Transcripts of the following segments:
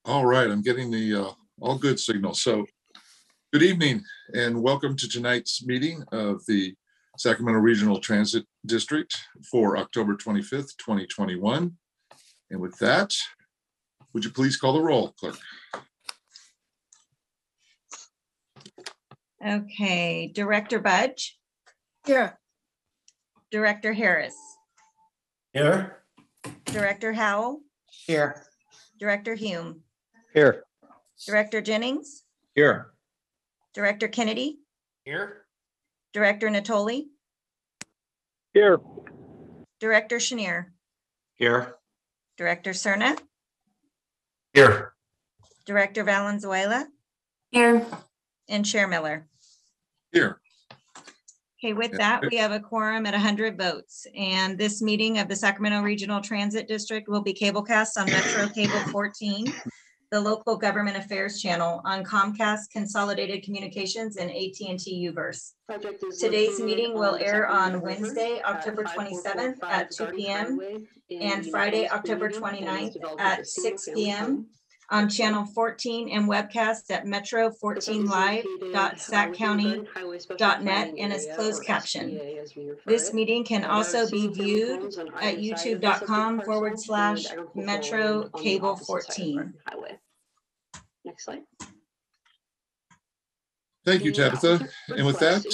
All right, I'm getting the all good signal. So good evening and welcome to tonight's meeting of the Sacramento Regional Transit District for October 25th, 2021. And with that, would you please call the roll, clerk? Okay, Director Budge, Here. Director Harris, Here. Director Howell, Here. Director Hume, Here. Director Jennings, Here. Director Kennedy, Here. Director Natoli, Here. Director Chenier, Here. Director Cerna, Here. Director Valenzuela, Here. and Chair Miller. Here. Okay, with that, we have a quorum at 100 votes, and this meeting of the Sacramento Regional Transit District will be cablecast on Metro Cable 14, the local government affairs channel on Comcast Consolidated Communications and AT&T Uverse. Today's meeting will air on Wednesday, October 27th at 2 p.m. and Friday, October 29th at 6 p.m. on channel 14 and webcast at metro14live.saccounty.net and is closed caption. This meeting can also be viewed at youtube.com/Metro Cable 14. Next slide. Thank you, Tabitha. And with that,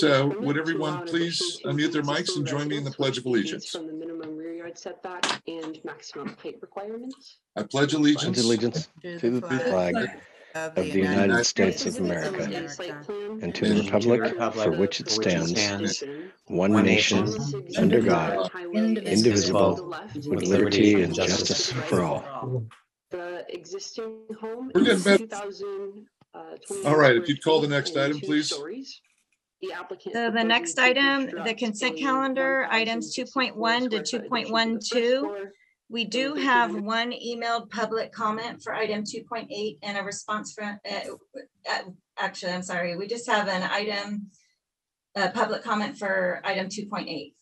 would everyone please unmute their mics and join me in the Pledge of Allegiance? From the minimum rear yard setback and maximum height requirements. I pledge allegiance to the flag of the United States of America and to the republic for which it stands, one nation, under God, indivisible, with liberty and justice for all. The existing home We're is getting 2000. All right, if you'd call the next item, please. So the next item, the consent calendar, items 2.1 to 2.12. We do have one emailed public comment for item 2.8 and a response from, actually, I'm sorry. We just have an item, public comment for item 2.8.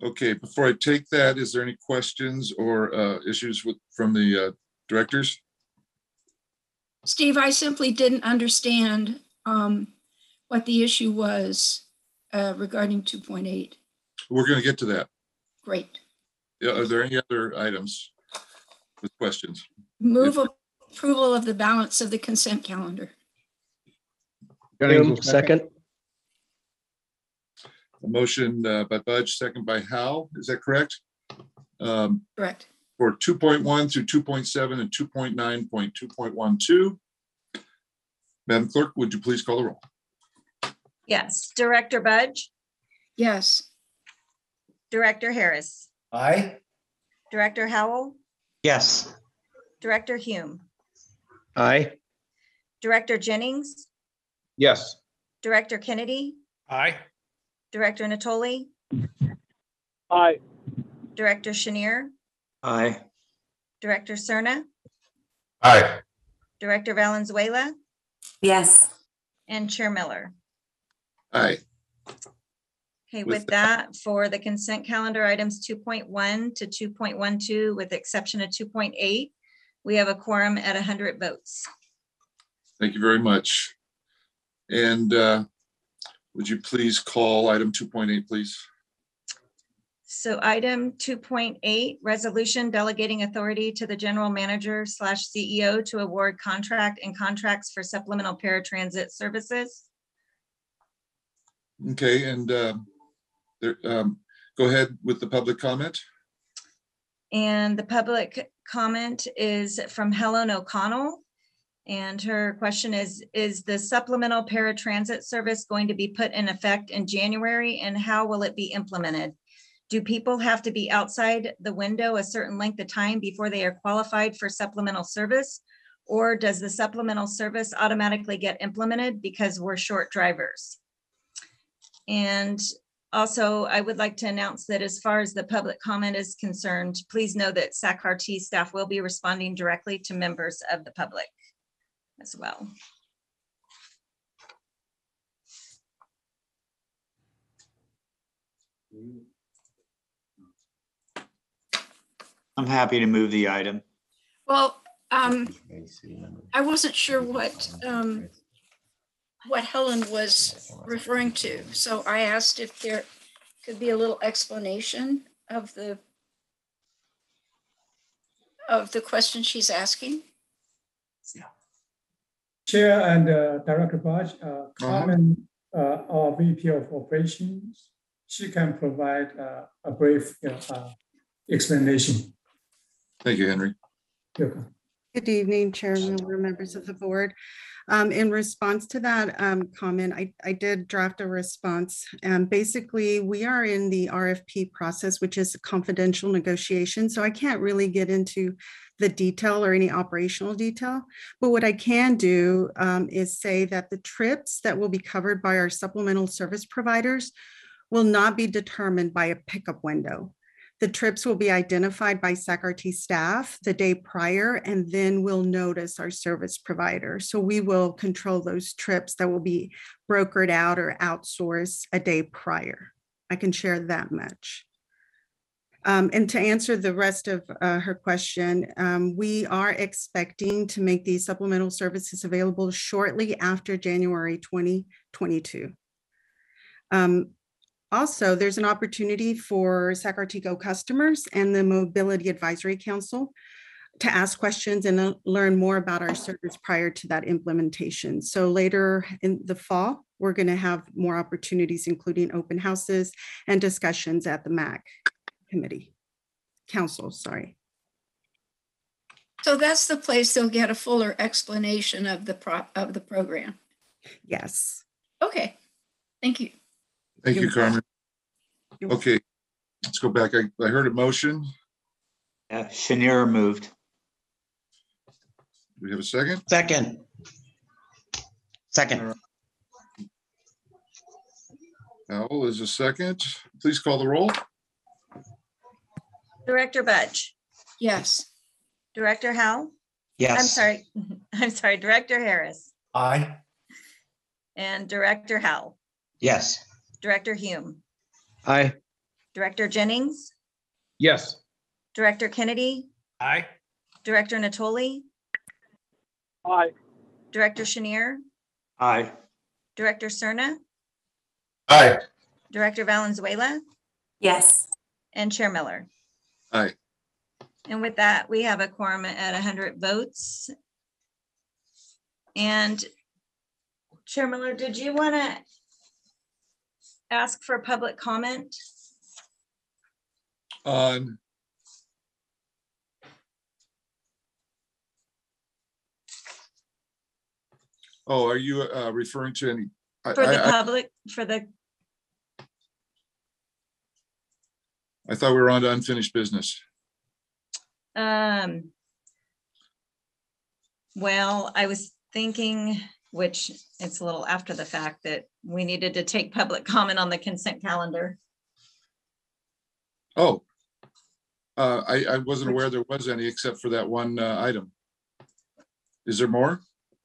Okay, before I take that, is there any questions or issues from the directors? Steve, I simply didn't understand what the issue was regarding 2.8. We're going to get to that. Great. Yeah, are there any other items with questions? Move approval of the balance of the consent calendar. Second. A motion by Budge, second by Howell. Is that correct? Correct. For 2.1 through 2.7 and 2.9.2.12. Madam Clerk, would you please call the roll? Yes, Director Budge, Yes. Director Harris, Aye. Director Howell, Yes. Director Hume, Aye. Director Jennings, Yes. Director Kennedy, Aye. Director Natoli, Aye. Director Chenier, Aye. Director Cerna, Aye. Director Valenzuela, Yes. and Chair Miller. Aye. Okay, With with that, for the consent calendar items 2.1 to 2.12, with the exception of 2.8, we have a quorum at 100 votes. Thank you very much. And would you please call item 2.8, please? So item 2.8, resolution delegating authority to the general manager / CEO to award contract and contracts for supplemental paratransit services. Okay, and go ahead with the public comment. And the public comment is from Helen O'Connell. And her question is the supplemental paratransit service going to be put in effect in January, and how will it be implemented? Do people have to be outside the window a certain length of time before they are qualified for supplemental service? Or does the supplemental service automatically get implemented because we're short drivers? And also, I would like to announce that as far as the public comment is concerned, please know that SAC-RT staff will be responding directly to members of the public as well. I'm happy to move the item. Well, I wasn't sure what Helen was referring to. So I asked if there could be a little explanation of the question she's asking. Chair and Director Budge, Carmen, our VP of Operations, she can provide a brief explanation. Thank you, Henry. You're welcome. Good evening, Chairman, members of the board. In response to that comment, I did draft a response. Basically, we are in the RFP process, which is a confidential negotiation. So I can't really get into the detail or any operational detail. But what I can do is say that the trips that will be covered by our supplemental service providers will not be determined by a pickup window. The trips will be identified by SAC-RT staff the day prior, and then we'll notice our service provider. So we will control those trips that will be brokered out or outsourced a day prior. I can share that much. And to answer the rest of her question, we are expecting to make these supplemental services available shortly after January 2022. Also, there's an opportunity for SAC-RT Go customers and the Mobility Advisory Council to ask questions and learn more about our service prior to that implementation. So later in the fall, we're going to have more opportunities, including open houses and discussions at the MAC council. So that's the place they'll get a fuller explanation of the program. Yes. Okay, thank you. Thank you, Carmen. Okay, let's go back. I heard a motion. Chenier moved. Do we have a second? Second. Howell is a second. Please call the roll. Director Budge, Yes. Director Howell, Yes. I'm sorry, Director Harris, Aye. and Director Howell, Yes. Director Hume, Aye. Director Jennings, Yes. Director Kennedy, Aye. Director Natoli, Aye. Director Chenier, Aye. Director Cerna, Aye. Director Valenzuela, Yes. and Chair Miller. Aye. And with that, we have a quorum at 100 votes. And Chair Miller, did you want to ask for public comment? On are you referring to any? For the public, for the, I thought we were on to unfinished business. well, I was thinking, which it's a little after the fact, that we needed to take public comment on the consent calendar. Oh, I wasn't aware there was any except for that one item. Is there more?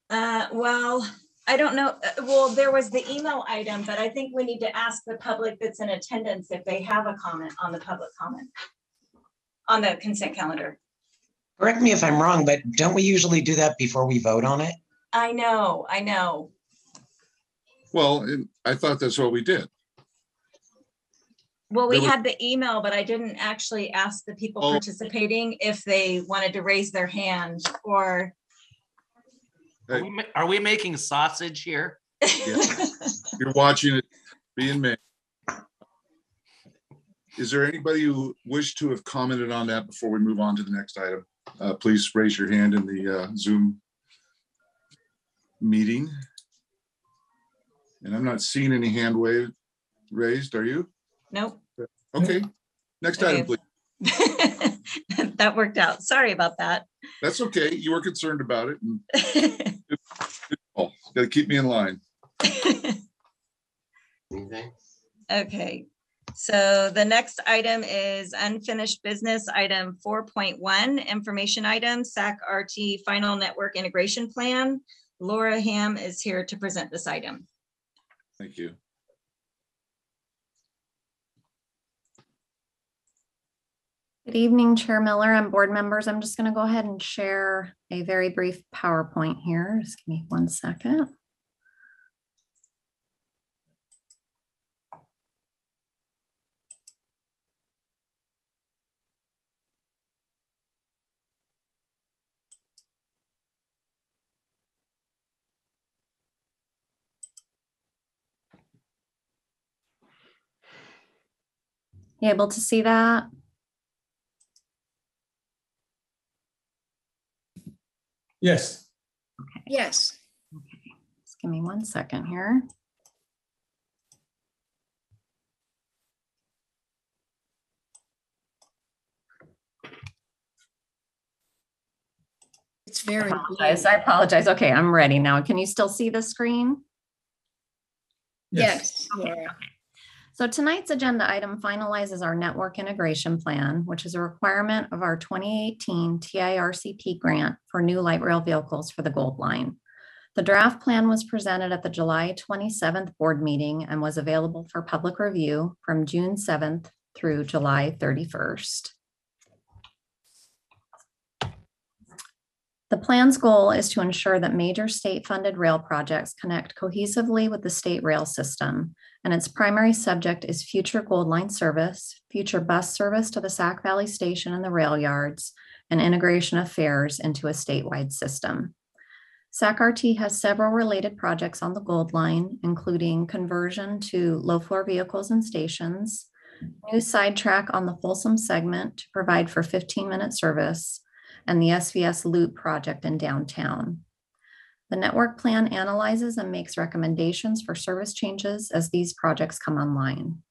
Well, I don't know. Well, there was the email item, but I think we need to ask the public that's in attendance if they have a comment on the public comment on the consent calendar. Correct me if I'm wrong, but don't we usually do that before we vote on it? I know. Well, I thought that's what we did. Well, we There was- had the email, but I didn't actually ask the people Oh. participating if they wanted to raise their hand or. Are we making sausage here? You're watching it being made. Is there anybody who wished to have commented on that before we move on to the next item? Please raise your hand in the Zoom meeting. And I'm not seeing any hand raised. Are you? Nope. Okay. Next item, Okay. please. That worked out. Sorry about that. That's okay. You were concerned about it. Got to keep me in line. Okay, so the next item is unfinished business, item 4.1, information item, SAC-RT Final Network Integration Plan. Laura Ham is here to present this item. Thank you. Good evening, Chair Miller and board members. I'm just going to go ahead and share a very brief PowerPoint here. Just give me 1 second. You able to see that? Yes. Okay. Yes. Okay. Just give me 1 second here. It's very. I apologize. Okay, I'm ready now. Can you still see the screen? Yes. Okay. Okay. So tonight's agenda item finalizes our network integration plan, which is a requirement of our 2018 TIRCP grant for new light rail vehicles for the Gold Line. The draft plan was presented at the July 27th board meeting and was available for public review from June 7th through July 31st. The plan's goal is to ensure that major state-funded rail projects connect cohesively with the state rail system, and its primary subject is future Gold Line service, future bus service to the Sac Valley Station and the rail yards, and integration of fares into a statewide system. SAC-RT has several related projects on the Gold Line, including conversion to low-floor vehicles and stations, new sidetrack on the Folsom segment to provide for 15-minute service, and the SVS Loop project in downtown. The network plan analyzes and makes recommendations for service changes as these projects come online.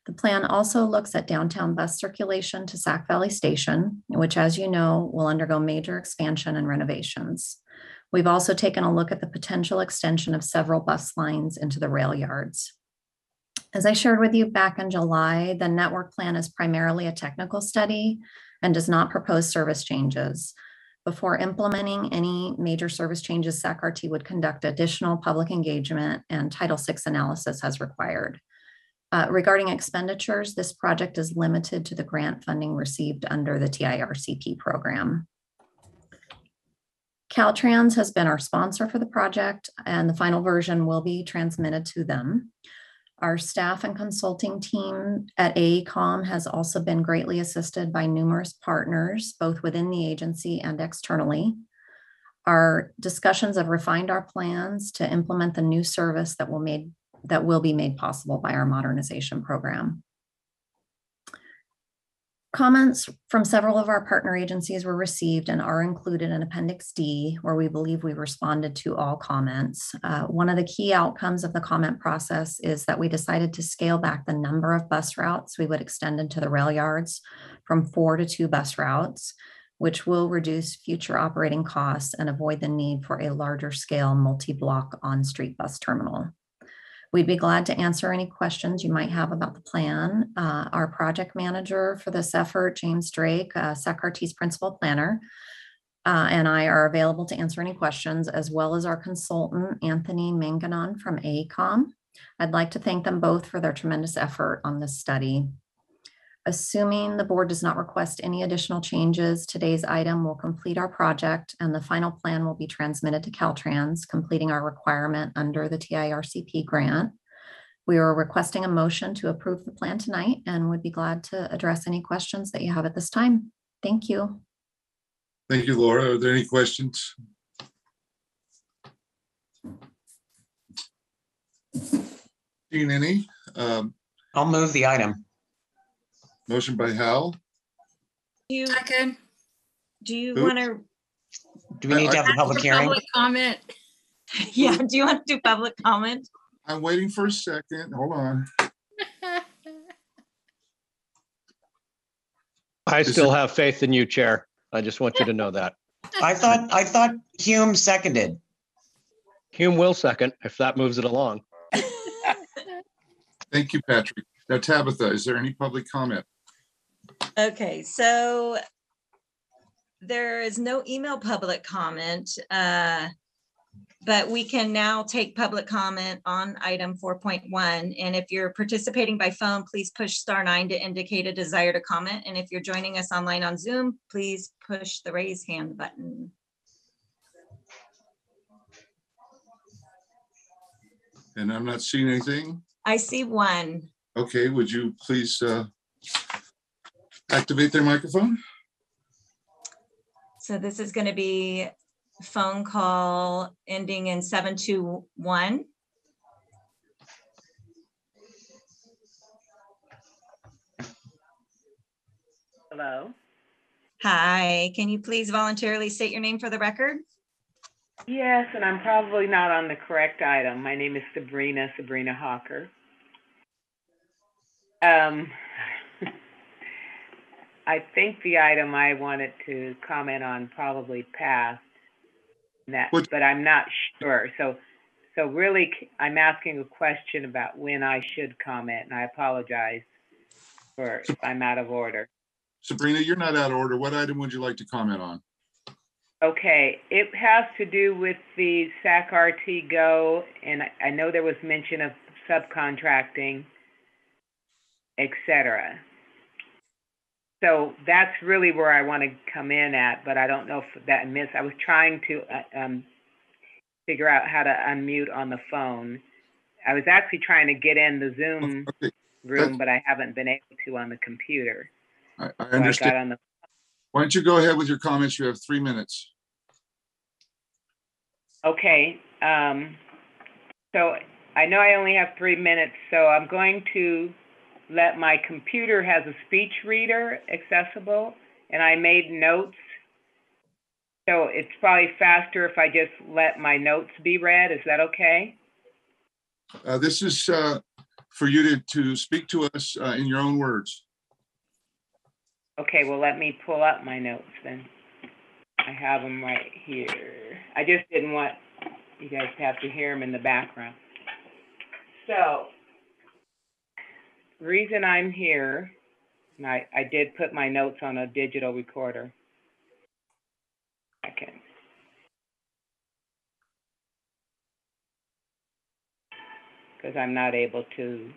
The plan also looks at downtown bus circulation to Sac Valley Station, which, as you know, will undergo major expansion and renovations. We've also taken a look at the potential extension of several bus lines into the rail yards. As I shared with you back in July, the network plan is primarily a technical study and does not propose service changes. Before implementing any major service changes, SAC-RT would conduct additional public engagement and Title VI analysis as required. Regarding expenditures, this project is limited to the grant funding received under the TIRCP program. Caltrans has been our sponsor for the project, and the final version will be transmitted to them. Our staff and consulting team at AECOM has also been greatly assisted by numerous partners, both within the agency and externally. Our discussions have refined our plans to implement the new service that will be made possible by our modernization program. Comments from several of our partner agencies were received and are included in Appendix D, where we believe we responded to all comments. One of the key outcomes of the comment process is that we decided to scale back the number of bus routes we would extend into the rail yards from 4 to 2 bus routes, which will reduce future operating costs and avoid the need for a larger scale multi-block on-street bus terminal. We'd be glad to answer any questions you might have about the plan. Our project manager for this effort, James Drake, SAC-RT's principal planner, and I are available to answer any questions, as well as our consultant, Anthony Manganon from AECOM. I'd like to thank them both for their tremendous effort on this study. Assuming the board does not request any additional changes, today's item will complete our project and the final plan will be transmitted to Caltrans, completing our requirement under the TIRCP grant. We are requesting a motion to approve the plan tonight and would be glad to address any questions that you have at this time. Thank you. Thank you, Laura. Are there any questions? Seeing any? I'll move the item. Motion by Hal. Do you Oops. want to? Do we need to have a public hearing? Public comment. Yeah, do you want to do public comment? I'm waiting for a second. Hold on. I still have faith in you, Chair. I just want you to know that. I thought Hume seconded. Hume will second if that moves it along. Thank you, Patrick. Now, Tabitha, is there any public comment? Okay, so there is no email public comment. But we can now take public comment on item 4.1. And if you're participating by phone, please push *9 to indicate a desire to comment. And if you're joining us online on Zoom, please push the raise hand button. And I'm not seeing anything. I see one. Okay, would you please activate their microphone? So this is going to be phone call ending in 721. Hello. Hi, can you please voluntarily state your name for the record? Yes, and I'm probably not on the correct item. My name is Sabrina Hawker. I think the item I wanted to comment on probably passed, but I'm not sure. So really, I'm asking a question about when I should comment, and I apologize if I'm out of order. Sabrina, you're not out of order. What item would you like to comment on? Okay, it has to do with the SAC-RT Go, and I know there was mention of subcontracting, etc. So that's really where I want to come in at, but I don't know if that missed. I was trying to figure out how to unmute on the phone. I was actually trying to get in the Zoom room, but I haven't been able to on the computer. I understand. Why don't you go ahead with your comments? You have 3 minutes. Okay. So I know I only have 3 minutes, so I'm going to let my computer has a speech reader accessible, and I made notes. So it's probably faster if I just let my notes be read. Is that okay? This is for you to speak to us in your own words. Okay, well, let me pull up my notes then. I have them right here. I just didn't want you guys to have to hear them in the background. So, the reason I'm here, and I did put my notes on a digital recorder. Okay. Because I'm not able to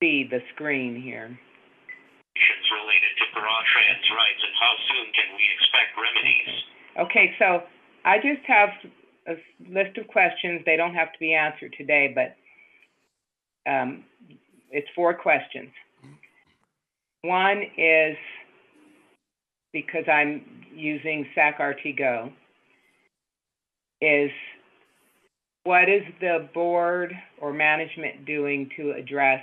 see the screen here. Related to trans rights, and how soon can we expect remedies? Okay, so I just have a list of questions. They don't have to be answered today, but it's 4 questions. One is, because I'm using SAC-RT Go, is what is the board or management doing to address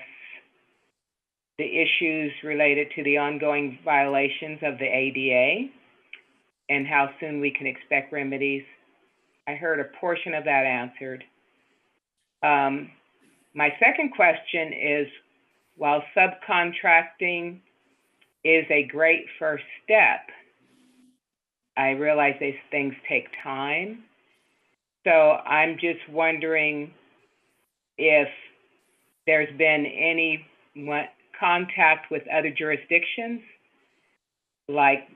the issues related to the ongoing violations of the ADA and how soon we can expect remedies? I heard a portion of that answered. My second question is, while subcontracting is a great first step, I realize these things take time. So I'm just wondering if there's been any contact with other jurisdictions, like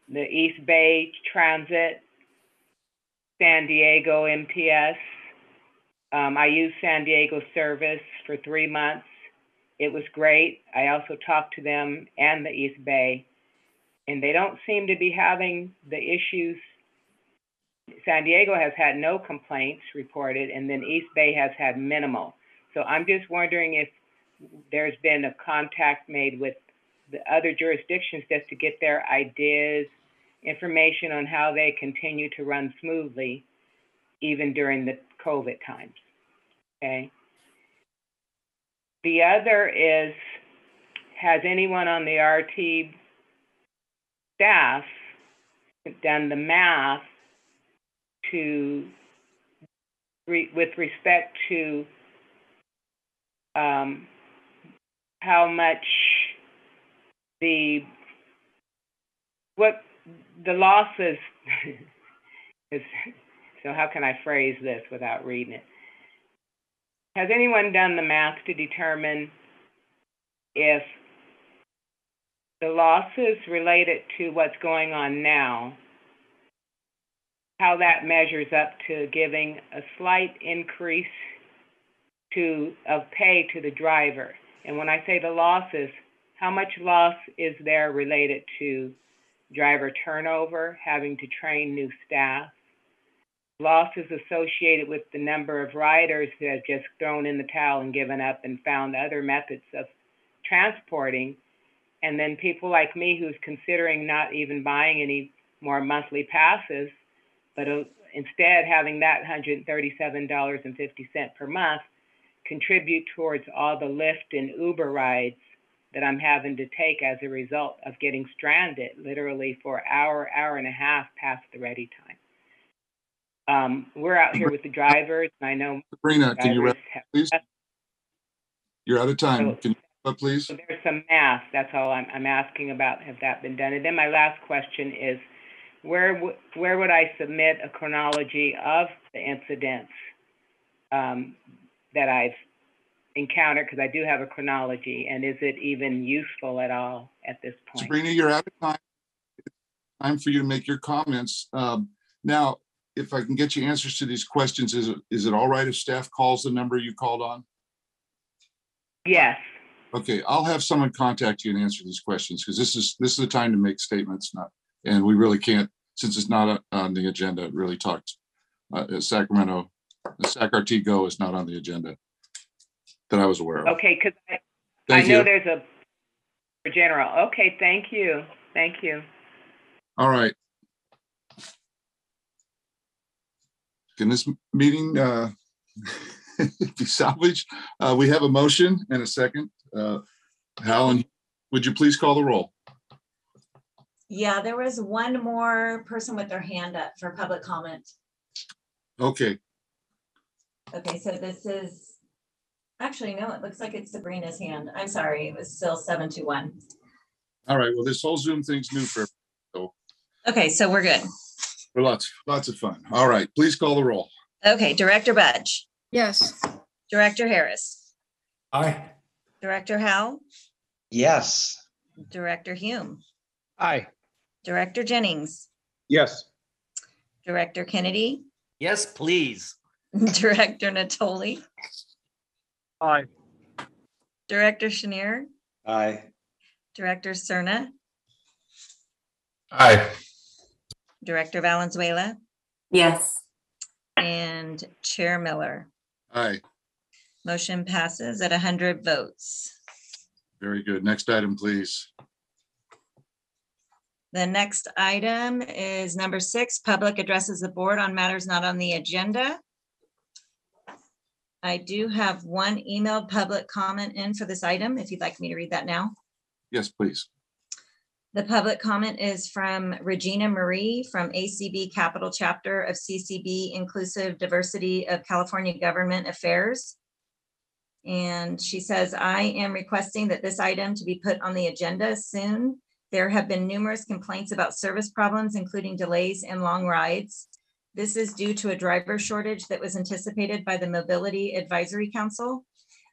the East Bay Transit, San Diego MTS. I used San Diego service for 3 months. It was great. I also talked to them and the East Bay, and they don't seem to be having the issues. San Diego has had no complaints reported, and then East Bay has had minimal. So I'm just wondering if there's been a contact made with the other jurisdictions just to get their ideas, information on how they continue to run smoothly, even during the COVID times, okay? The other is, has anyone on the RT staff done the math with respect to how much the losses is, so how can I phrase this without reading it? Has anyone done the math to determine if the losses related to what's going on now how that measures up to giving a slight increase of pay to the driver. And when I say the losses, how much loss is there related to driver turnover, having to train new staff, losses associated with the number of riders that have just thrown in the towel and given up and found other methods of transporting, and then people like me who's considering not even buying any more monthly passes, but instead having that $137.50 per month contribute towards all the Lyft and Uber rides that I'm having to take as a result of getting stranded literally for an hour and a half past the ready time. We're out here with the drivers, and I know Sabrina, can you wrap up, please? You're out of time. Can you wrap up, please? So there's some math. That's all I'm asking about. Have that been done? And then my last question is, where would I submit a chronology of the incidents that I've encountered? Because I do have a chronology, and is it even useful at all at this point? Sabrina, you're out of time. It's time for you to make your comments. Now, if I can get you answers to these questions, is it all right if staff calls the number you called on? Yes. Okay, I'll have someone contact you and answer these questions, because this is the time to make statements, and we really can't, since it's not on the agenda, really talk. Sacramento, the SAC-RT Go is not on the agenda that I was aware of. Okay, because I know there's a general. Okay, thank you. Thank you. All right. Can this meeting be salvaged? We have a motion and a second. Helen, would you please call the roll? Yeah, there was one more person with their hand up for public comment. Okay. Okay, so this is, actually, no, it looks like it's Sabrina's hand. I'm sorry, it was still 721. All right, well, this whole Zoom thing's new for everyone, so. Okay, so we're good. For lots of fun. All right, please call the roll. Okay, Director Budge. Yes. Director Harris. Aye. Director Howell. Yes. Director Hume. Aye. Director Jennings. Yes. Director Kennedy. Yes, please. Director Natoli. Aye. Director Chenier. Aye. Director Cerna. Aye. Director Valenzuela. Yes. And Chair Miller. Aye. Motion passes at 100 votes. Very good. Next item, please. The next item is number 6, public addresses the board on matters not on the agenda. I do have one emailed public comment in for this item, if you'd like me to read that now. Yes, please. The public comment is from Regina Marie from ACB Capital Chapter of CCB Inclusive Diversity of California Government Affairs. And she says, I am requesting that this item to be put on the agenda soon. There have been numerous complaints about service problems, including delays and long rides. This is due to a driver shortage that was anticipated by the Mobility Advisory Council.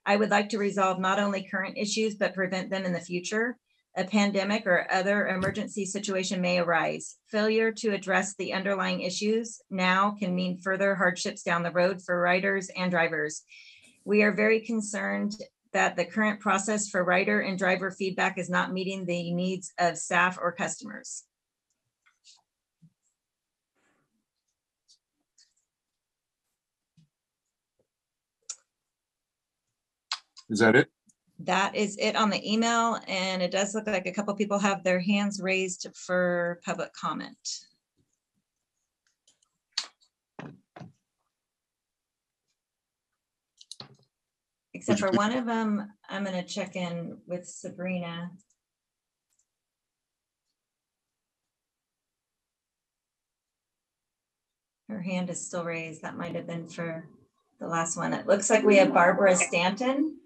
I would like to resolve not only current issues, but prevent them in the future. A pandemic or other emergency situation may arise. Failure to address the underlying issues now can mean further hardships down the road for riders and drivers. We are very concerned that the current process for rider and driver feedback is not meeting the needs of staff or customers. Is that it? That is it on the email, and it does look like a couple people have their hands raised for public comment. Except for one of them, I'm going to check in with Sabrina. Her hand is still raised. That might have been for the last one. It looks like we have Barbara Stanton.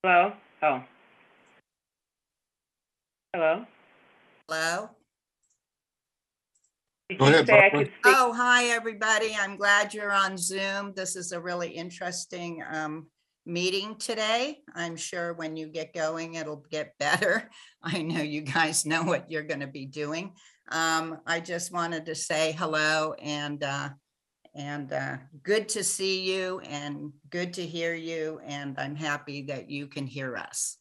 Hello? Oh. Hello? Hello? Go ahead, Barbara. Oh, hi, everybody. I'm glad you're on Zoom. This is a really interesting meeting today. I'm sure when you get going, it'll get better. I know you guys know what you're going to be doing. I just wanted to say hello and good to see you and good to hear you. And I'm happy that you can hear us.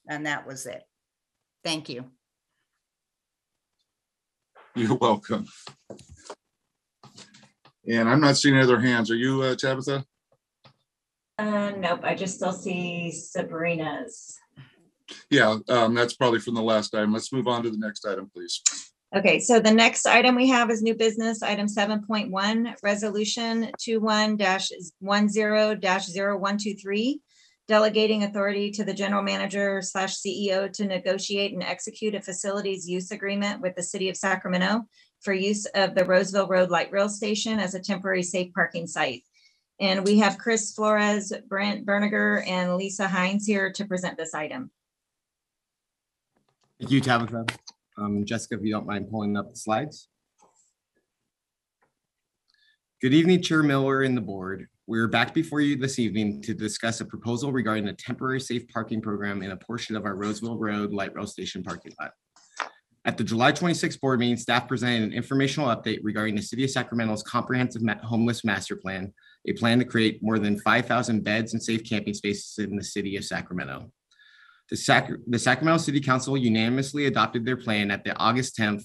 And that was it. Thank you. You're welcome. And I'm not seeing any other hands. Are you, Tabitha? Nope, I just still see Sabrina's. Yeah, that's probably from the last item. Let's move on to the next item, please. Okay, so the next item we have is new business, item 7.1, resolution 21-10-0123, delegating authority to the general manager / CEO to negotiate and execute a facilities use agreement with the city of Sacramento for use of the Roseville Road Light Rail Station as a temporary safe parking site. And we have Chris Flores, Brent Berniger, and Lisa Hines here to present this item. Thank you, Tabitha. Jessica, if you don't mind pulling up the slides. Good evening, Chair Miller and the board. We're back before you this evening to discuss a proposal regarding a temporary safe parking program in a portion of our Roseville Road Light Rail Station parking lot. At the July 26th board meeting, staff presented an informational update regarding the City of Sacramento's comprehensive homeless master plan, a plan to create more than 5,000 beds and safe camping spaces in the City of Sacramento. The Sacramento City Council unanimously adopted their plan at the August 10th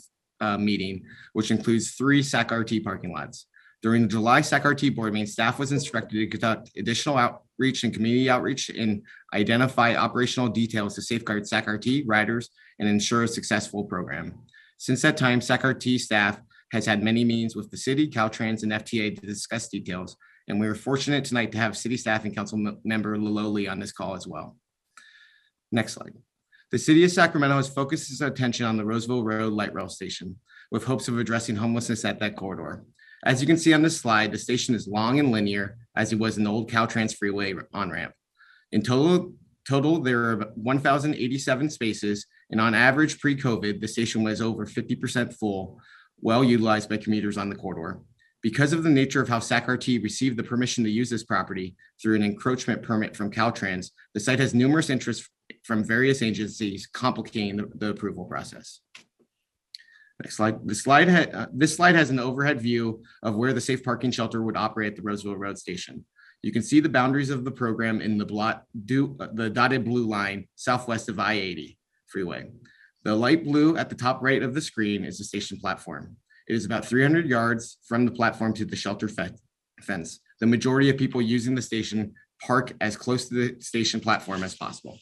meeting, which includes 3 SAC-RT parking lots. During the July SAC-RT board meeting, staff was instructed to conduct additional outreach and community outreach and identify operational details to safeguard SAC-RT riders and ensure a successful program. Since that time, SAC-RT staff has had many meetings with the city, Caltrans, and FTA to discuss details, and we were fortunate tonight to have city staff and council member Liloli on this call as well. Next slide. The City of Sacramento has focused its attention on the Roseville Road Light Rail Station with hopes of addressing homelessness at that corridor. As you can see on this slide, the station is long and linear as it was an old Caltrans freeway on-ramp. In total, there are 1,087 spaces, and on average pre-COVID, the station was over 50% full, well utilized by commuters on the corridor. Because of the nature of how SAC-RT received the permission to use this property through an encroachment permit from Caltrans, the site has numerous interests from various agencies complicating the approval process. Next slide. This slide has an overhead view of where the safe parking shelter would operate at the Roseville Road Station. You can see the boundaries of the program in the dotted blue line southwest of I-80 freeway. The light blue at the top right of the screen is the station platform. It is about 300 yards from the platform to the shelter fence. The majority of people using the station park as close to the station platform as possible.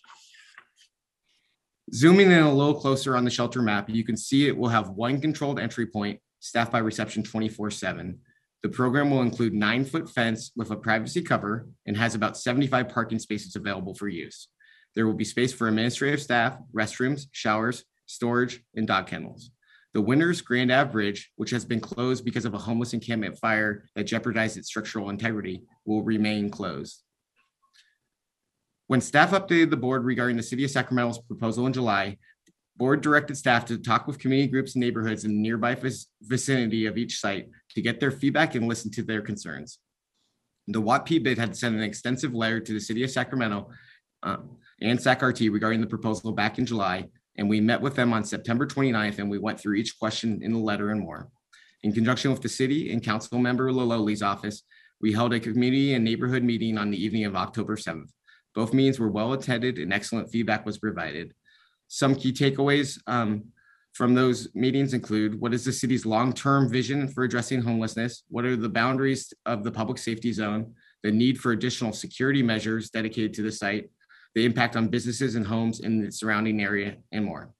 Zooming in a little closer on the shelter map, you can see it will have one controlled entry point staffed by reception 24/7. The program will include 9-foot fence with a privacy cover and has about 75 parking spaces available for use. There will be space for administrative staff, restrooms, showers, storage, and dog kennels. The Winters Grand Ave Bridge, which has been closed because of a homeless encampment fire that jeopardized its structural integrity, will remain closed. When staff updated the board regarding the City of Sacramento's proposal in July, board directed staff to talk with community groups and neighborhoods in the nearby vicinity of each site to get their feedback and listen to their concerns. The WAPP bid had sent an extensive letter to the City of Sacramento and SAC-RT regarding the proposal back in July, and we met with them on September 29th, and we went through each question in the letter and more. In conjunction with the city and council member Liloli's office, we held a community and neighborhood meeting on the evening of October 7th. Both meetings were well attended and excellent feedback was provided. Some key takeaways from those meetings include: what is the city's long-term vision for addressing homelessness? What are the boundaries of the public safety zone? The need for additional security measures dedicated to the site, the impact on businesses and homes in the surrounding area, and more.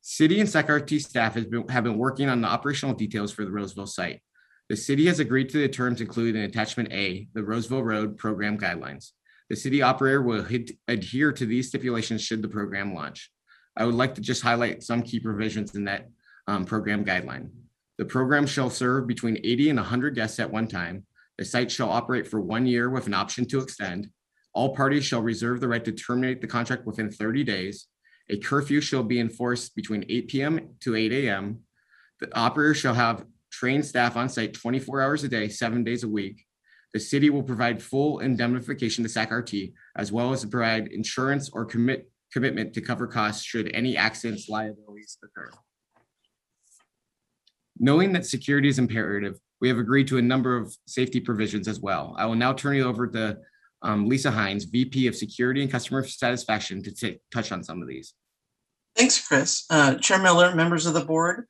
City and SAC-RT staff have been working on the operational details for the Roseville site. The city has agreed to the terms included in Attachment A, the Roseville Road Program Guidelines. The city operator will adhere to these stipulations should the program launch. I would like to just highlight some key provisions in that program guideline. The program shall serve between 80 and 100 guests at one time. The site shall operate for 1 year with an option to extend. All parties shall reserve the right to terminate the contract within 30 days. A curfew shall be enforced between 8 p.m. to 8 a.m. The operator shall have trained staff on site 24 hours a day, 7 days a week. The city will provide full indemnification to SAC-RT, as well as provide insurance or commitment to cover costs should any accidents liabilities occur. Knowing that security is imperative, we have agreed to a number of safety provisions as well. I will now turn it over to Lisa Hines, VP of Security and Customer Satisfaction, to touch on some of these. Thanks, Chris. Chair Miller, members of the board.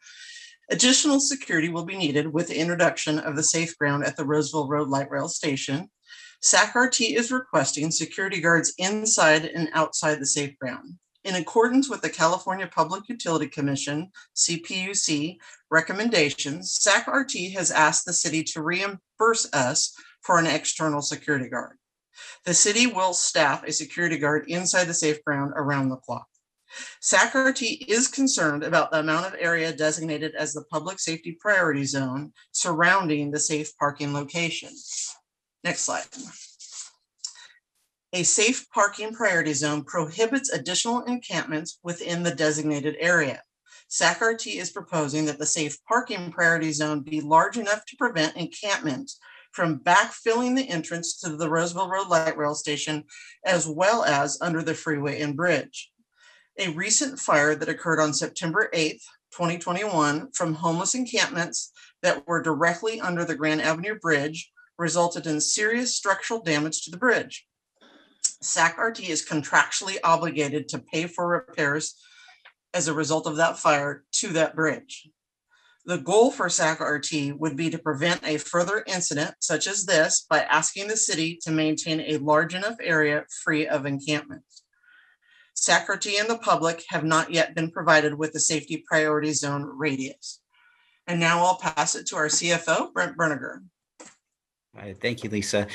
Additional security will be needed with the introduction of the safe ground at the Roseville Road Light Rail Station. SAC-RT is requesting security guards inside and outside the safe ground. In accordance with the California Public Utility Commission, CPUC, recommendations, SAC-RT has asked the city to reimburse us for an external security guard. The city will staff a security guard inside the safe ground around the clock. SAC-RT is concerned about the amount of area designated as the public safety priority zone surrounding the safe parking location. Next slide. A safe parking priority zone prohibits additional encampments within the designated area. SAC-RT is proposing that the safe parking priority zone be large enough to prevent encampments from backfilling the entrance to the Roseville Road Light Rail Station, as well as under the freeway and bridge. A recent fire that occurred on September 8th, 2021, from homeless encampments that were directly under the Grand Avenue Bridge resulted in serious structural damage to the bridge. SAC-RT is contractually obligated to pay for repairs as a result of that fire to that bridge. The goal for SAC-RT would be to prevent a further incident such as this by asking the city to maintain a large enough area free of encampments. SAC-RT and the public have not yet been provided with the safety priority zone radius. And now I'll pass it to our CFO, Brent Berniger. All right, thank you, Lisa.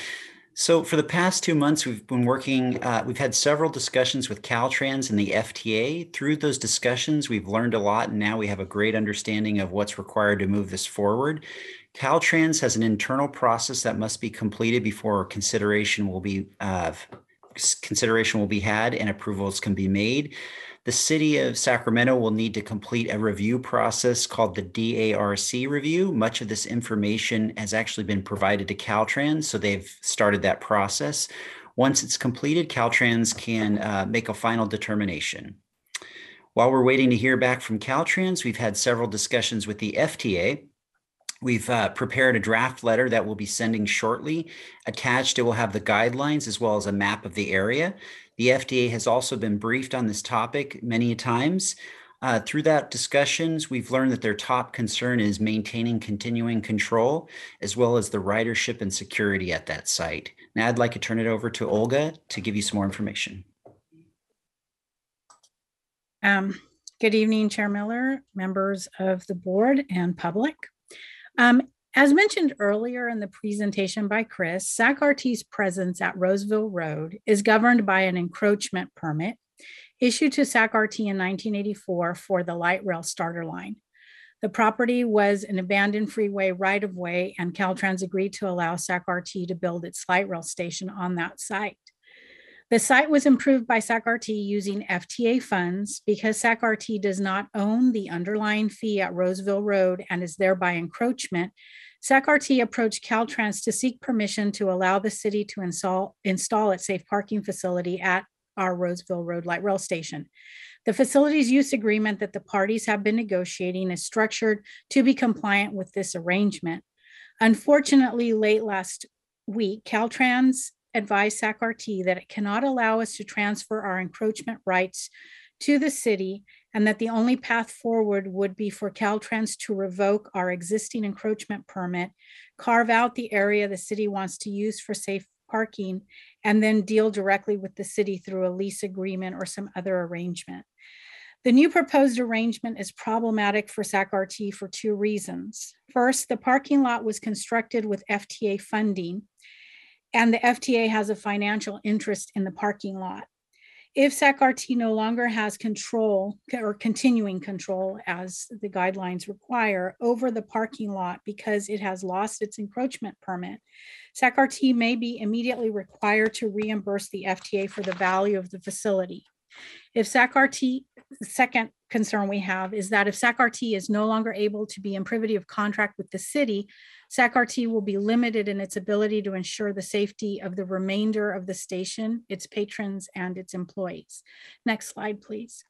So for the past 2 months, we've been working, we've had several discussions with Caltrans and the FTA. Through those discussions, we've learned a lot, and now we have a great understanding of what's required to move this forward. Caltrans has an internal process that must be completed before consideration will be had and approvals can be made. The city of Sacramento will need to complete a review process called the DARC review. Much of this information has actually been provided to Caltrans, so they've started that process. Once it's completed, Caltrans can make a final determination. While we're waiting to hear back from Caltrans, we've had several discussions with the FTA. We've prepared a draft letter that we'll be sending shortly. Attached, it will have the guidelines as well as a map of the area. The FDA has also been briefed on this topic many times. Through that discussions, we've learned that their top concern is maintaining continuing control, as well as the ridership and security at that site. Now I'd like to turn it over to Olga to give you some more information. Good evening, Chair Miller, members of the board and public. As mentioned earlier in the presentation by Chris, SAC-RT's presence at Roseville Road is governed by an encroachment permit issued to SAC-RT in 1984 for the light rail starter line. The property was an abandoned freeway right-of-way, and Caltrans agreed to allow SAC-RT to build its light rail station on that site. The site was improved by SAC-RT using FTA funds because SAC-RT does not own the underlying fee at Roseville Road and is thereby encroachment. SAC-RT approached Caltrans to seek permission to allow the city to install its safe parking facility at our Roseville Road Light Rail Station. The facilities use agreement that the parties have been negotiating is structured to be compliant with this arrangement. Unfortunately, late last week, Caltrans advised SAC-RT that it cannot allow us to transfer our encroachment rights to the city, and that the only path forward would be for Caltrans to revoke our existing encroachment permit, carve out the area the city wants to use for safe parking, and then deal directly with the city through a lease agreement or some other arrangement. The new proposed arrangement is problematic for SAC-RT for 2 reasons. First, the parking lot was constructed with FTA funding, and the FTA has a financial interest in the parking lot. If SAC-RT no longer has control or continuing control, as the guidelines require, over the parking lot because it has lost its encroachment permit, SAC-RT may be immediately required to reimburse the FTA for the value of the facility. If SAC-RT, the second concern we have is that if SAC-RT is no longer able to be in privity of contract with the city, SAC-RT will be limited in its ability to ensure the safety of the remainder of the station, its patrons, and its employees. Next slide, please.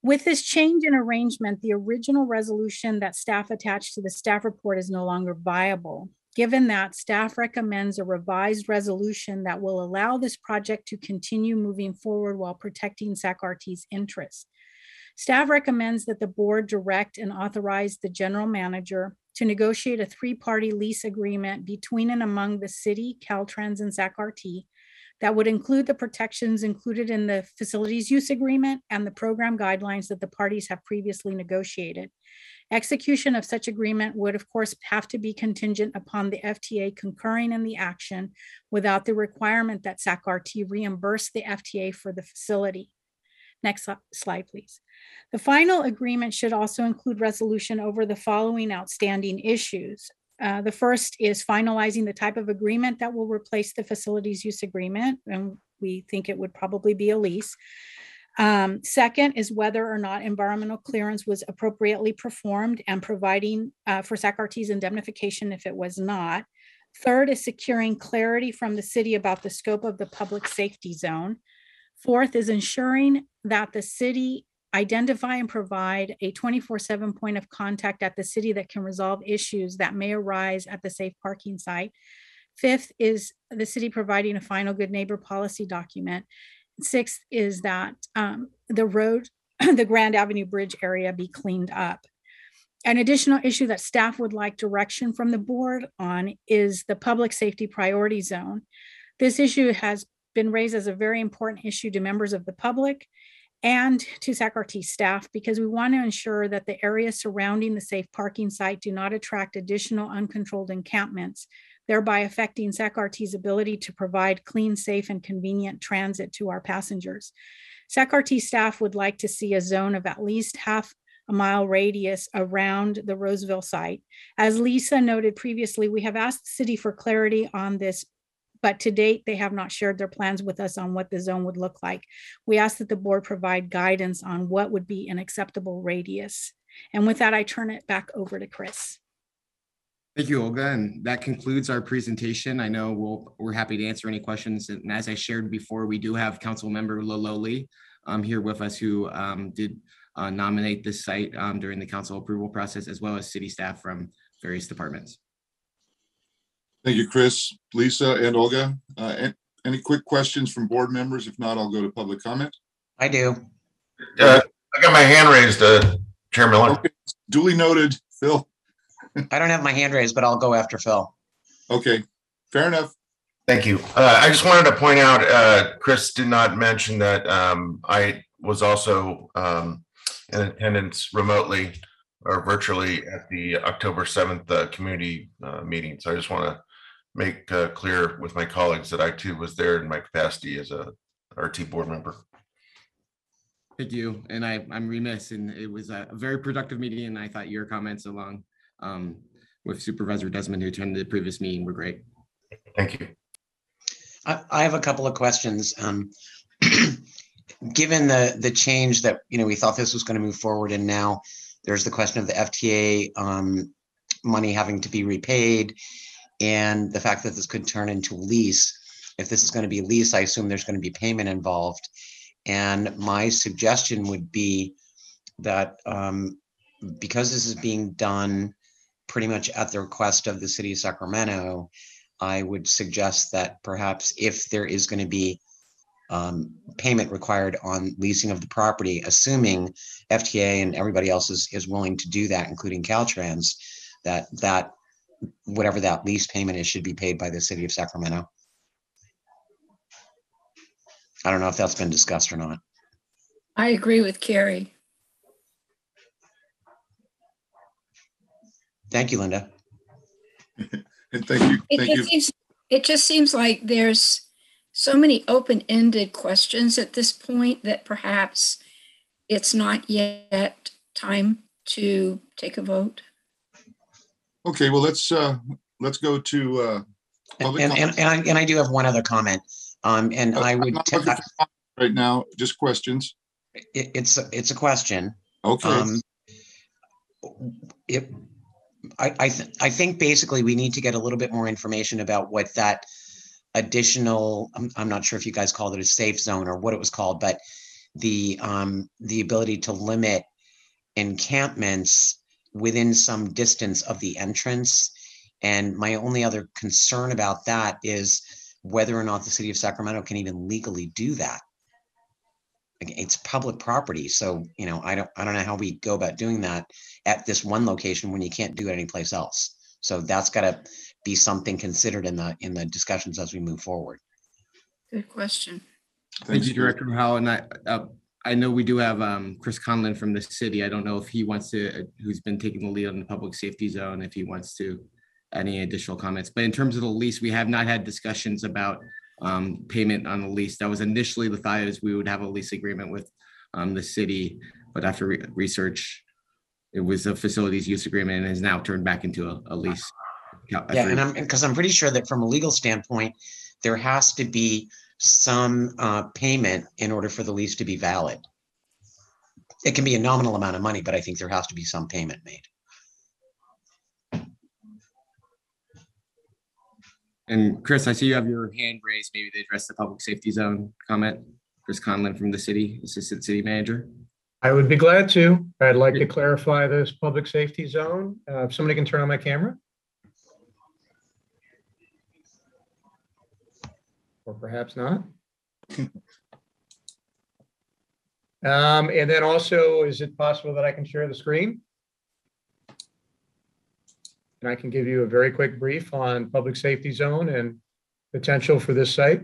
With this change in arrangement, the original resolution that staff attached to the staff report is no longer viable. Given that, staff recommends a revised resolution that will allow this project to continue moving forward while protecting SAC-RT's interests. Staff recommends that the board direct and authorize the general manager to negotiate a three-party lease agreement between and among the city, Caltrans, and SAC-RT that would include the protections included in the facilities use agreement and the program guidelines that the parties have previously negotiated. Execution of such agreement would, of course, have to be contingent upon the FTA concurring in the action without the requirement that SAC-RT reimburse the FTA for the facility. Next slide, please. The final agreement should also include resolution over the following outstanding issues. The first is finalizing the type of agreement that will replace the facilities use agreement, and we think it would probably be a lease. Second is whether or not environmental clearance was appropriately performed and providing for SAC-RT's indemnification if it was not. Third is securing clarity from the city about the scope of the public safety zone. Fourth is ensuring that the city identify and provide a 24/7 point of contact at the city that can resolve issues that may arise at the safe parking site. Fifth is the city providing a final good neighbor policy document. Sixth is that the road, the Grand Avenue Bridge area be cleaned up. An additional issue that staff would like direction from the board on is the public safety priority zone. This issue has been raised as a very important issue to members of the public and to SAC-RT staff because we want to ensure that the areas surrounding the safe parking site do not attract additional uncontrolled encampments, thereby affecting SAC-RT's ability to provide clean, safe, and convenient transit to our passengers. SAC-RT staff would like to see a zone of at least half a mile radius around the Roseville site. As Lisa noted previously, we have asked the city for clarity on this, but to date, they have not shared their plans with us on what the zone would look like. We ask that the board provide guidance on what would be an acceptable radius. And with that, I turn it back over to Chris. Thank you, Olga. And that concludes our presentation. I know we're happy to answer any questions. And as I shared before, we do have Council Member Laloli here with us who did nominate this site during the council approval process, as well as city staff from various departments. Thank you, Chris, Lisa, and Olga. Any quick questions from board members? If not, I'll go to public comment. I do. I got my hand raised, Chair Miller. Okay. Duly noted, Phil. I don't have my hand raised, but I'll go after Phil. Okay, fair enough. Thank you. I just wanted to point out, Chris did not mention that I was also in attendance remotely or virtually at the October 7th community meeting. So I just want to make clear with my colleagues that I too was there in my capacity as a RT board member. Thank you. And I'm remiss, and it was a very productive meeting, and I thought your comments along with Supervisor Desmond, who attended the previous meeting, were great. Thank you. I have a couple of questions. Given the change that, we thought this was going to move forward, and now there's the question of the FTA money having to be repaid, and the fact that this could turn into lease. If this is going to be lease, I assume there's going to be payment involved. And my suggestion would be that because this is being done pretty much at the request of the city of Sacramento, I would suggest that perhaps if there is going to be payment required on leasing of the property, assuming FTA and everybody else is willing to do that, including Caltrans, that whatever that lease payment is should be paid by the city of Sacramento. I don't know if that's been discussed or not. I agree with Carrie. Thank you, Linda. And thank you. It just seems like there's so many open-ended questions at this point that perhaps it's not yet time to take a vote. Okay, well, let's go to public comment. And I do have one other comment. And I would right now, just questions. It's a question. Okay. I think basically we need to get a little bit more information about what that additional, I'm not sure if you guys called it a safe zone or what it was called, but the ability to limit encampments within some distance of the entrance. And my only other concern about that is whether or not the city of Sacramento can even legally do that. It's public property, so I don't know how we go about doing that at this one location when you can't do it anyplace else. So that's got to be something considered in the discussions as we move forward. Good question. Thank you, Director Howell. And I know we do have Chris Conlon from the city. I don't know if he wants to, who's been taking the lead on the public safety zone, if he wants to add any additional comments. But in terms of the lease, we have not had discussions about payment on the lease. That was initially the thought is we would have a lease agreement with the city, but after research, it was a facilities use agreement and has now turned back into a lease. Yeah, and because I'm pretty sure that from a legal standpoint, there has to be some payment in order for the lease to be valid. It can be a nominal amount of money, but I think there has to be some payment made. And Chris, I see you have your hand raised, maybe to address the public safety zone comment. Chris Conlon from the city, Assistant City Manager. I would be glad to. I'd like to clarify this public safety zone. If somebody can turn on my camera. Or perhaps not. And then also, is it possible that I can share the screen? And I can give you a very quick brief on public safety zone and potential for this site.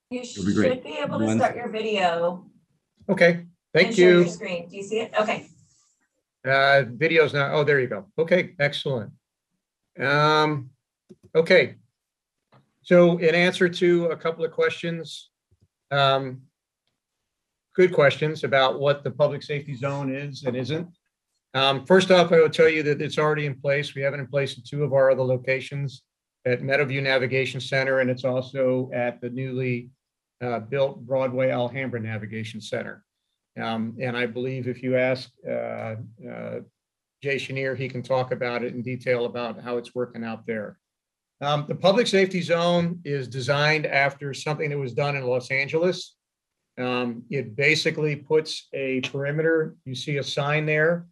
You should be able to start your video. Okay, thank and share you. Your screen. Do you see it? Okay. Video's not, oh, there you go. Okay, excellent. Okay. So in answer to a couple of questions, good questions about what the public safety zone is and isn't. First off, I will tell you that it's already in place. We have it in place in 2 of our other locations at Meadowview Navigation Center, and it's also at the newly built Broadway Alhambra Navigation Center. And I believe if you ask Jay Chenier, he can talk about it in detail about how it's working out there. The public safety zone is designed after something that was done in Los Angeles. It basically puts a perimeter. You see a sign there.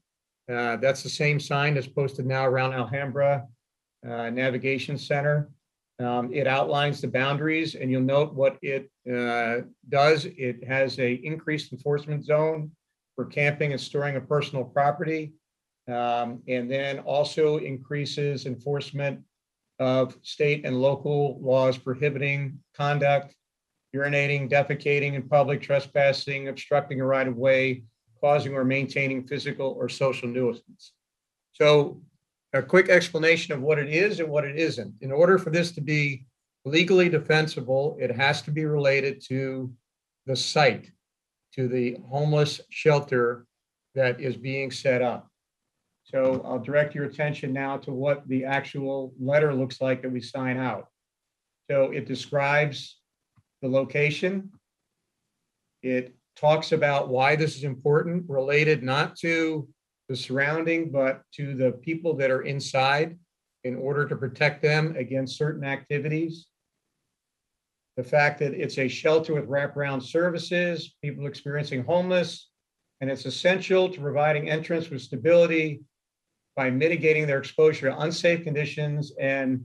That's the same sign that's posted now around Alhambra Navigation Center. It outlines the boundaries, and you'll note what it does. It has an increased enforcement zone for camping and storing of personal property, and then also increases enforcement of state and local laws prohibiting conduct, urinating, defecating in public, trespassing, obstructing a right of way, causing or maintaining physical or social nuisance. So a quick explanation of what it is and what it isn't. In order for this to be legally defensible, it has to be related to the site, to the homeless shelter that is being set up. So I'll direct your attention now to what the actual letter looks like that we sign out. So it describes the location. It talks about why this is important, related not to the surrounding, but to the people that are inside in order to protect them against certain activities. The fact that it's a shelter with wraparound services, people experiencing homeless, and it's essential to providing entrance with stability by mitigating their exposure to unsafe conditions and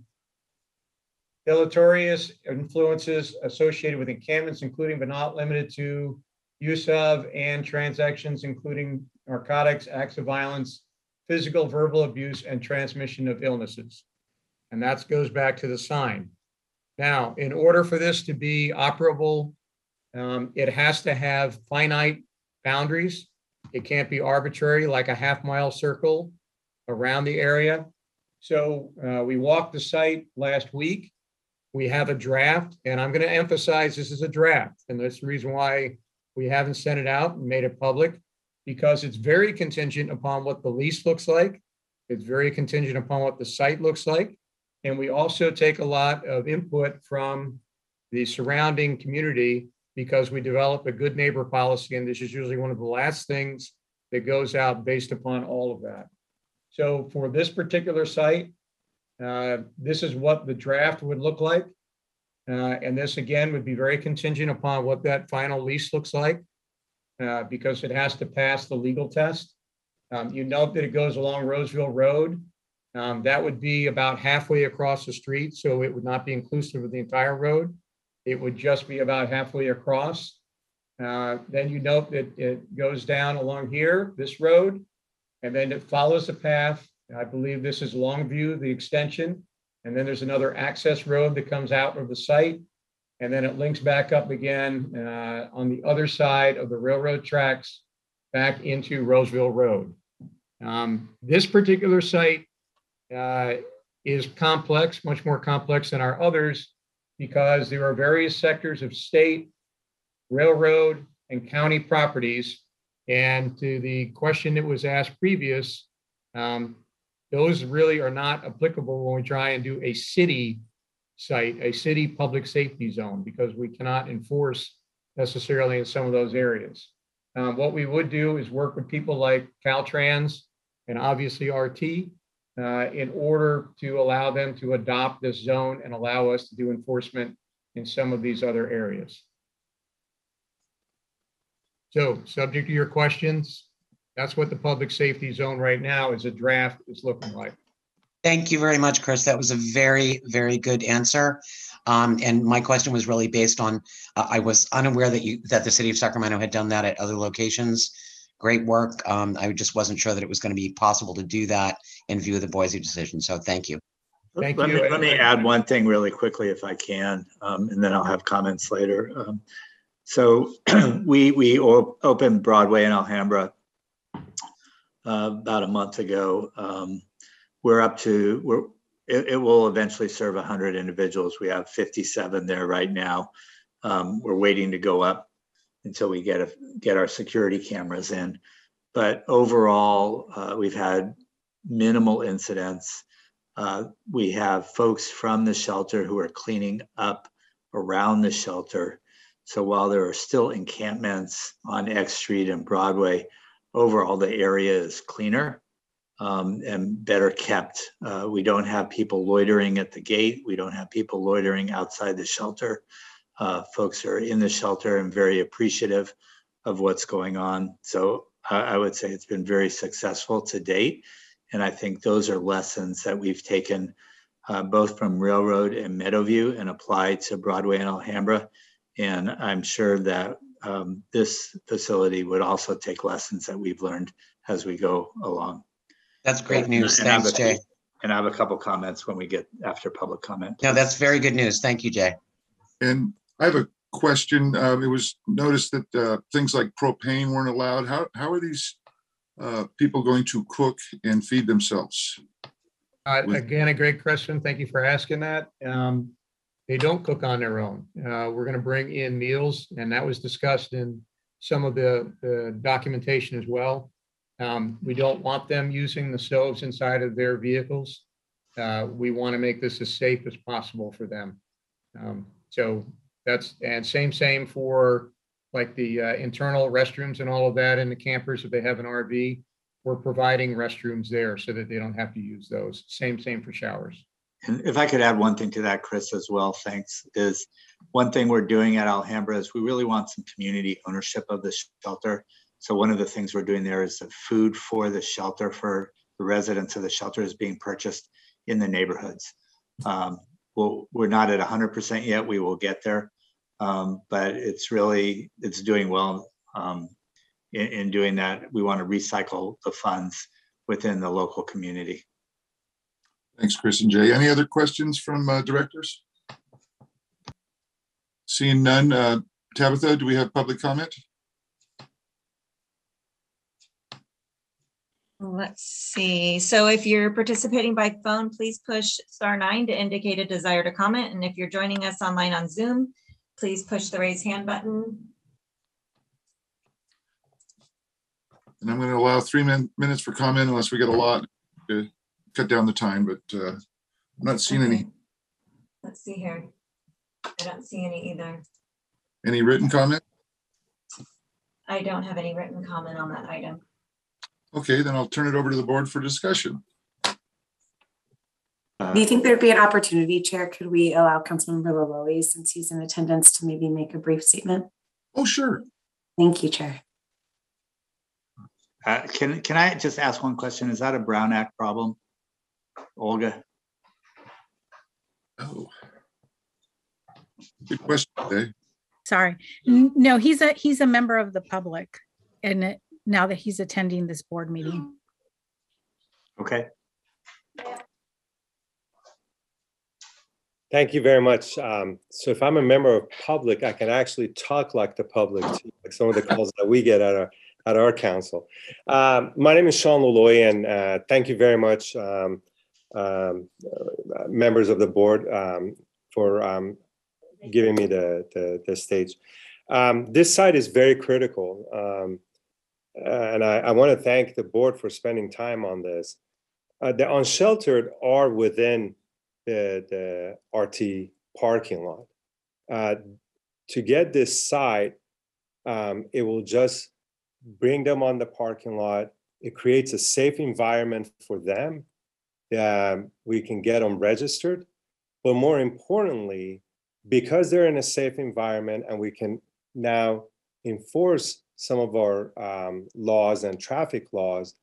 deleterious influences associated with encampments, including but not limited to use of and transactions, including narcotics, acts of violence, physical, verbal abuse, and transmission of illnesses. And that goes back to the sign. Now, in order for this to be operable, it has to have finite boundaries. It can't be arbitrary, like a half-mile circle around the area. So we walked the site last week. We have a draft, and I'm going to emphasize this is a draft. And that's the reason why we haven't sent it out and made it public, because it's very contingent upon what the lease looks like. It's very contingent upon what the site looks like. And we also take a lot of input from the surrounding community because we develop a good neighbor policy. And this is usually one of the last things that goes out based upon all of that. So for this particular site, this is what the draft would look like. And this again would be very contingent upon what that final lease looks like. because it has to pass the legal test. You note that it goes along Roseville Road. That would be about halfway across the street, so it would not be inclusive of the entire road. It would just be about halfway across. Then you note that it goes down along here, this road, and then it follows the path. I believe this is Longview, the extension. And then there's another access road that comes out of the site. And then it links back up again on the other side of the railroad tracks back into Roseville Road. This particular site is complex, much more complex than our others, because there are various sectors of state, railroad, and county properties. And to the question that was asked previous, those really are not applicable when we try and do a city site, a city public safety zone, because we cannot enforce necessarily in some of those areas. What we would do is work with people like Caltrans and obviously RT in order to allow them to adopt this zone and allow us to do enforcement in some of these other areas. So, subject to your questions, that's what the public safety zone right now as a draft is looking like. Thank you very much, Chris. That was a very, very good answer. And my question was really based on, I was unaware that the city of Sacramento had done that at other locations. Great work. I just wasn't sure that it was going to be possible to do that in view of the Boise decision. So thank you. Thank you. Let me add one thing really quickly if I can, and then I'll have comments later. So we opened Broadway in Alhambra about a month ago. We're up to, it will eventually serve 100 individuals. We have 57 there right now. We're waiting to go up until we get our security cameras in. But overall, we've had minimal incidents. We have folks from the shelter who are cleaning up around the shelter. So while there are still encampments on X Street and Broadway, overall the area is cleaner and better kept. We don't have people loitering at the gate. We don't have people loitering outside the shelter. Folks are in the shelter and very appreciative of what's going on. So I would say it's been very successful to date. And I think those are lessons that we've taken both from Railroad and Meadowview and applied to Broadway and Alhambra. And I'm sure that this facility would also take lessons that we've learned as we go along. That's great news. Thanks, Jay. And I have a couple comments when we get after public comment. No, that's very good news. Thank you, Jay. And I have a question. It was noticed that things like propane weren't allowed. How are these people going to cook and feed themselves? Again, a great question. Thank you for asking that. They don't cook on their own. We're going to bring in meals, and that was discussed in some of the documentation as well. We don't want them using the stoves inside of their vehicles. We want to make this as safe as possible for them. So that's, and same for like the internal restrooms and all of that in the campers. If they have an RV, we're providing restrooms there so that they don't have to use those. Same for showers. And if I could add one thing to that, Chris, as well, thanks, is one thing we're doing at Alhambra is we really want some community ownership of the shelter. So one of the things we're doing there is the food for the shelter, for the residents of the shelter, is being purchased in the neighborhoods. We're not at 100% yet. We will get there, but it's doing well in doing that. We want to recycle the funds within the local community. Thanks, Chris and Jay. Any other questions from directors? Seeing none. Tabitha, do we have public comment? Let's see. So if you're participating by phone, please push *9 to indicate a desire to comment. And if you're joining us online on Zoom, please push the raise hand button. And I'm going to allow 3 minutes for comment unless we get a lot to cut down the time, but I'm not seeing any. Let's see here. I don't see any either. Any written comment? I don't have any written comment on that item. Okay, then I'll turn it over to the board for discussion. Do you think there'd be an opportunity, Chair? Could we allow Councilmember Lilloye, since he's in attendance, to maybe make a brief statement? Oh, sure. Thank you, Chair. Can I just ask one question? Is that a Brown Act problem, Olga? Oh, good question, Dave. Sorry. No, he's a member of the public, and now that he's attending this board meeting. Okay. Thank you very much. So if I'm a member of public, I can actually talk like the public, too, like some of the calls that we get at our council. My name is Sean Loloy, and thank you very much, members of the board, for giving me the stage. This site is very critical, and I want to thank the board for spending time on this. The unsheltered are within the RT parking lot. To get this site, it will just bring them on the parking lot. It creates a safe environment for them. We can get them registered, but more importantly, because they're in a safe environment and we can now enforce some of our laws and traffic laws,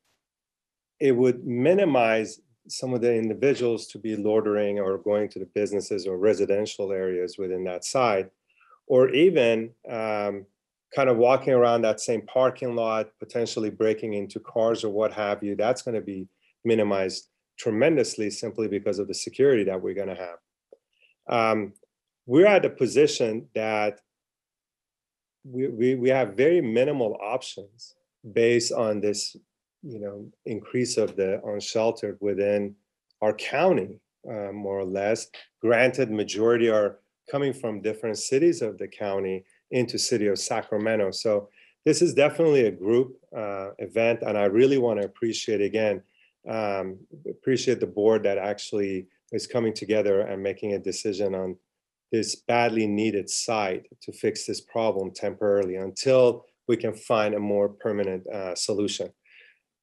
it would minimize some of the individuals to be loitering or going to the businesses or residential areas within that site, or even kind of walking around that same parking lot, potentially breaking into cars or what have you. That's going to be minimized tremendously simply because of the security that we're going to have. We're at a position that we have very minimal options based on this, increase of the unsheltered within our county, more or less. Granted, majority are coming from different cities of the county into city of Sacramento. So this is definitely a group event, and I really want to appreciate the board that actually is coming together and making a decision on this badly needed site to fix this problem temporarily until we can find a more permanent solution.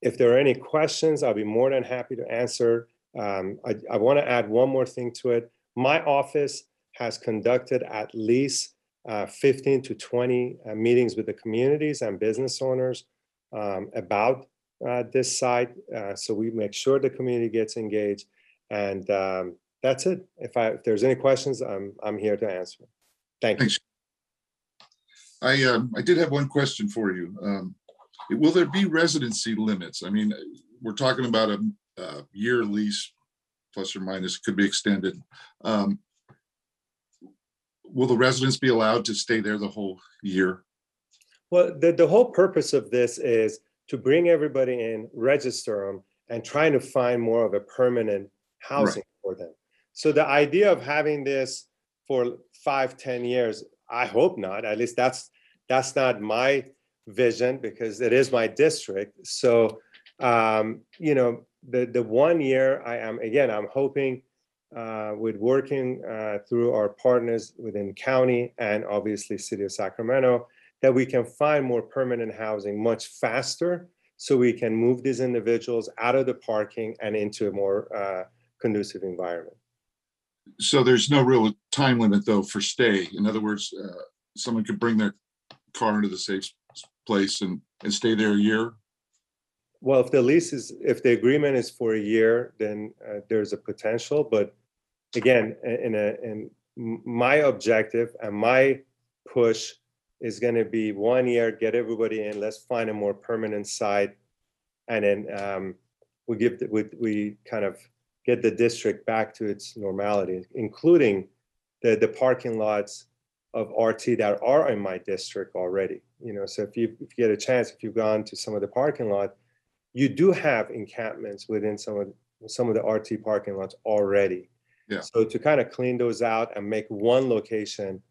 If there are any questions, I'll be more than happy to answer. I want to add one more thing to it. My office has conducted at least 15 to 20 meetings with the communities and business owners about this site. So we make sure the community gets engaged, and that's it. If there's any questions, I'm here to answer. Thank you. Thanks. I did have one question for you. Will there be residency limits? I mean, we're talking about a year lease, plus or minus, could be extended. Will the residents be allowed to stay there the whole year? Well, the whole purpose of this is to bring everybody in, register them, and trying to find more of a permanent housing for them. So the idea of having this for 5-10 years, I hope not. At least that's not my vision, because it is my district. So the 1 year, I'm hoping with working through our partners within county and obviously city of Sacramento, that we can find more permanent housing much faster, so we can move these individuals out of the parking and into a more conducive environment. So there's no real time limit though for stay. In other words, someone could bring their car into the safe place and stay there a year? Well, if the agreement is for a year, then there's a potential. But again, in my objective and my push is going to be 1 year, get everybody in, let's find a more permanent site, and then we kind of get the district back to its normality, including the parking lots of RT that are in my district already. So if you get a chance, if you've gone to some of the parking lot, you do have encampments within some of the RT parking lots already. Yeah. So to kind of clean those out and make one location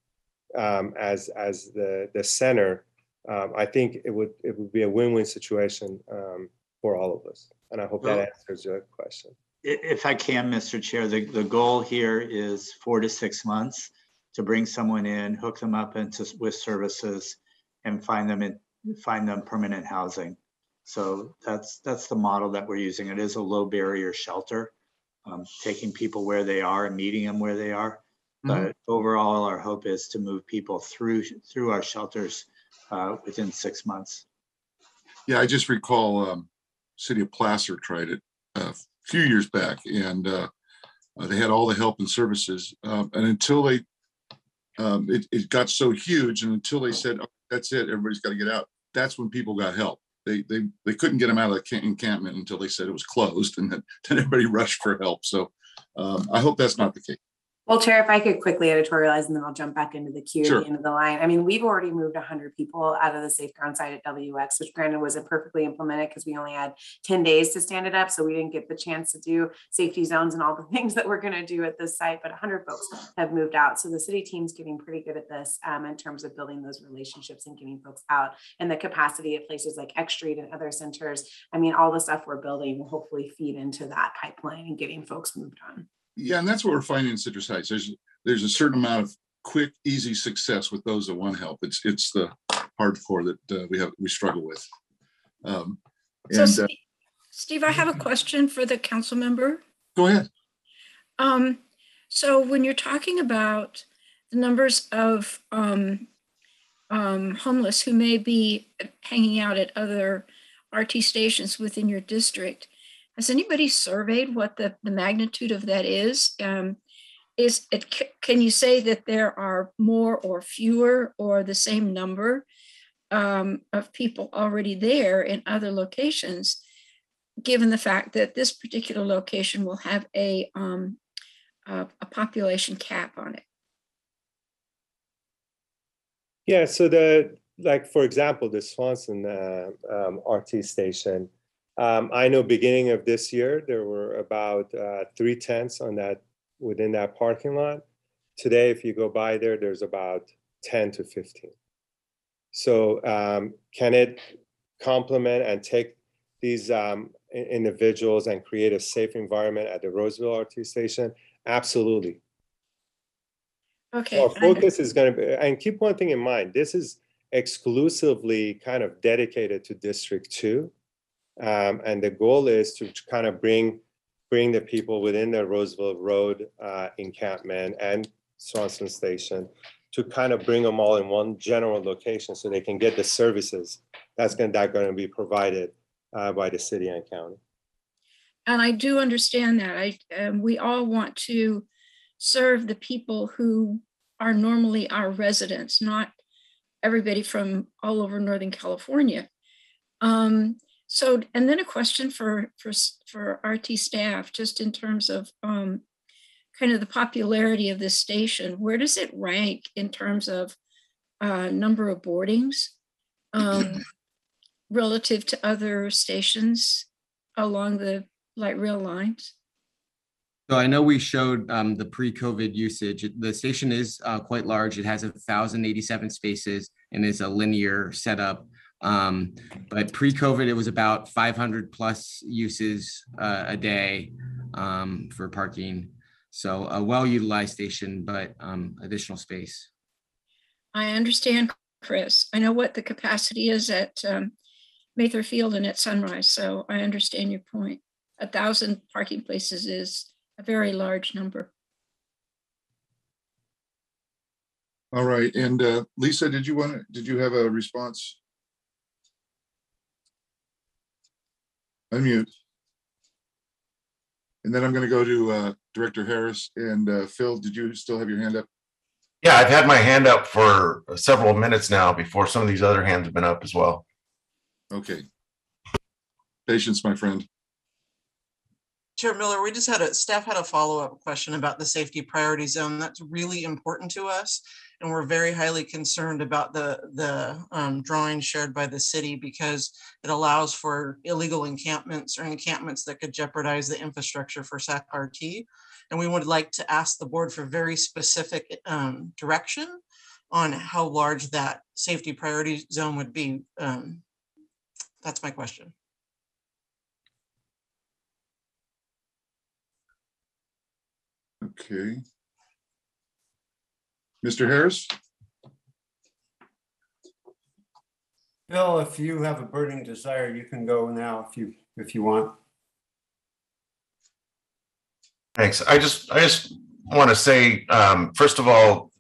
as the center, I think it would be a win-win situation for all of us. And I hope that answers your question. If I can, Mr. Chair, the goal here is 4 to 6 months to bring someone in, hook them up with services, and find them permanent housing. So that's the model that we're using. It is a low barrier shelter, taking people where they are and meeting them where they are. But overall, our hope is to move people through our shelters within 6 months. Yeah, I just recall City of Placer tried it a few years back, and they had all the help and services. And until they, it got so huge, and until they said, oh, that's it, everybody's got to get out, that's when people got help. They couldn't get them out of the encampment until they said it was closed, and then everybody rushed for help. So I hope that's not the case. Well, Chair, if I could quickly editorialize and then I'll jump back into the queue Sure. at the end of the line. I mean, we've already moved 100 people out of the safe ground site at WX, which granted wasn't perfectly implemented because we only had 10 days to stand it up. So we didn't get the chance to do safety zones and all the things that we're going to do at this site, but 100 folks have moved out. So the city team's getting pretty good at this in terms of building those relationships and getting folks out, and the capacity at places like X Street and other centers. I mean, all the stuff we're building will hopefully feed into that pipeline and getting folks moved on. Yeah, and that's what we're finding in Citrus Heights. There's a certain amount of quick, easy success with those that want help. It's the hardcore that we struggle with. Steve, I have a question for the council member. Go ahead. So when you're talking about the numbers of homeless who may be hanging out at other RT stations within your district, has anybody surveyed what the magnitude of that is? Can you say that there are more or fewer or the same number of people already there in other locations, given the fact that this particular location will have a population cap on it? Yeah, so for example, the Swanson RT station, I know beginning of this year, there were about 3 tents within that parking lot. Today, if you go by there, there's about 10 to 15. So can it complement and take these individuals and create a safe environment at the Roseville RT station? Absolutely. Okay. So our focus is going to be, and keep one thing in mind, this is exclusively kind of dedicated to District 2. And the goal is to kind of bring the people within the Roseville Road encampment and Swanson Station to kind of bring them all in one general location so they can get the services that's going to be provided by the city and county. And I do understand that. We all want to serve the people who are normally our residents, not everybody from all over Northern California. So, and then a question for RT staff, just in terms of kind of the popularity of this station. Where does it rank in terms of number of boardings relative to other stations along the light rail lines? So I know we showed the pre-COVID usage. The station is quite large. It has 1,087 spaces and is a linear setup. But pre-COVID, it was about 500 plus uses a day for parking. So a well-utilized station, but additional space. I understand, Chris. I know what the capacity is at Mather Field and at Sunrise. So I understand your point. 1,000 parking places is a very large number. All right. And Lisa, did you have a response? Unmute. And then I'm going to go to Director Harris and Phil. Did you still have your hand up? Yeah, I've had my hand up for several minutes now before some of these other hands have been up as well. Okay. Patience, my friend. Chair Miller, staff had a follow-up question about the safety priority zone. That's really important to us. And we're very highly concerned about the drawing shared by the city because it allows for illegal encampments or encampments that could jeopardize the infrastructure for SAC RT. And we would like to ask the board for very specific direction on how large that safety priority zone would be. That's my question. Okay. Mr. Harris? Bill, if you have a burning desire, you can go now if you want. Thanks. I just want to say, first of all,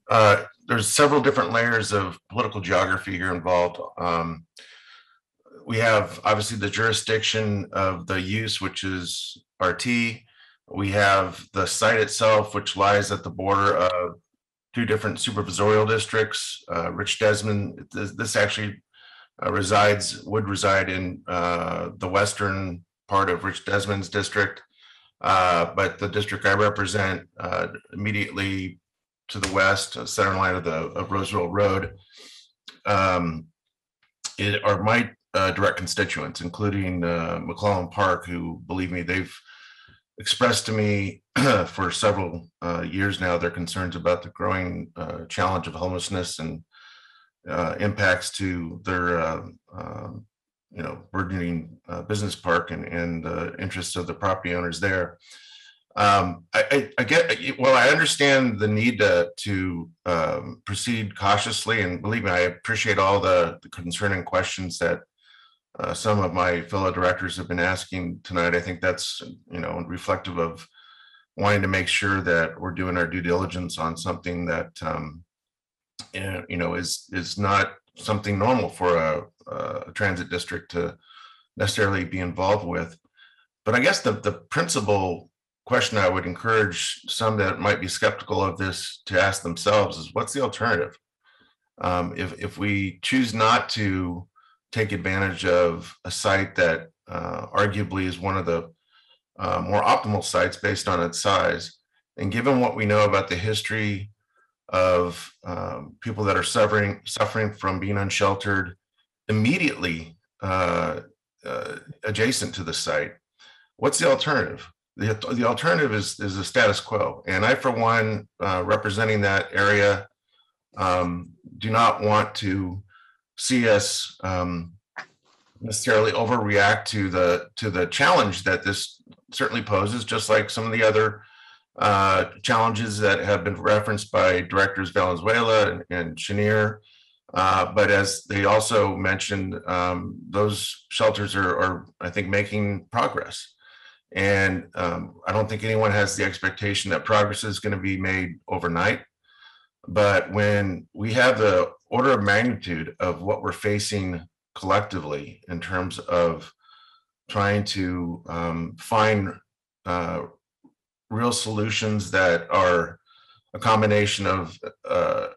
there's several different layers of political geography here involved. we have obviously the jurisdiction of the use, which is RT. We have the site itself, which lies at the border of two different supervisorial districts. Rich Desmond, this actually would reside in the western part of Rich Desmond's district. But the district I represent immediately to the west, center line of Roseville Road, are my direct constituents, including McClellan Park, who, believe me, they've expressed to me for several years now their concerns about the growing challenge of homelessness and impacts to their burgeoning business park and the interests of the property owners there. I understand the need to proceed cautiously, and believe me, I appreciate all the concerning questions that some of my fellow directors have been asking tonight. I think that's reflective of wanting to make sure that we're doing our due diligence on something that is not something normal for a transit district to necessarily be involved with. But I guess the principal question I would encourage some that might be skeptical of this to ask themselves is, what's the alternative? If we choose not to take advantage of a site that arguably is one of the more optimal sites based on its size, and given what we know about the history of people that are suffering from being unsheltered immediately adjacent to the site, what's the alternative? The alternative is the status quo. And I, for one, representing that area, do not want to see us necessarily overreact to the challenge that this certainly poses, just like some of the other challenges that have been referenced by directors Valenzuela and Chenier. But as they also mentioned, those shelters are, I think, making progress. And I don't think anyone has the expectation that progress is going to be made overnight. But when we have the order of magnitude of what we're facing collectively in terms of trying to find real solutions that are a combination of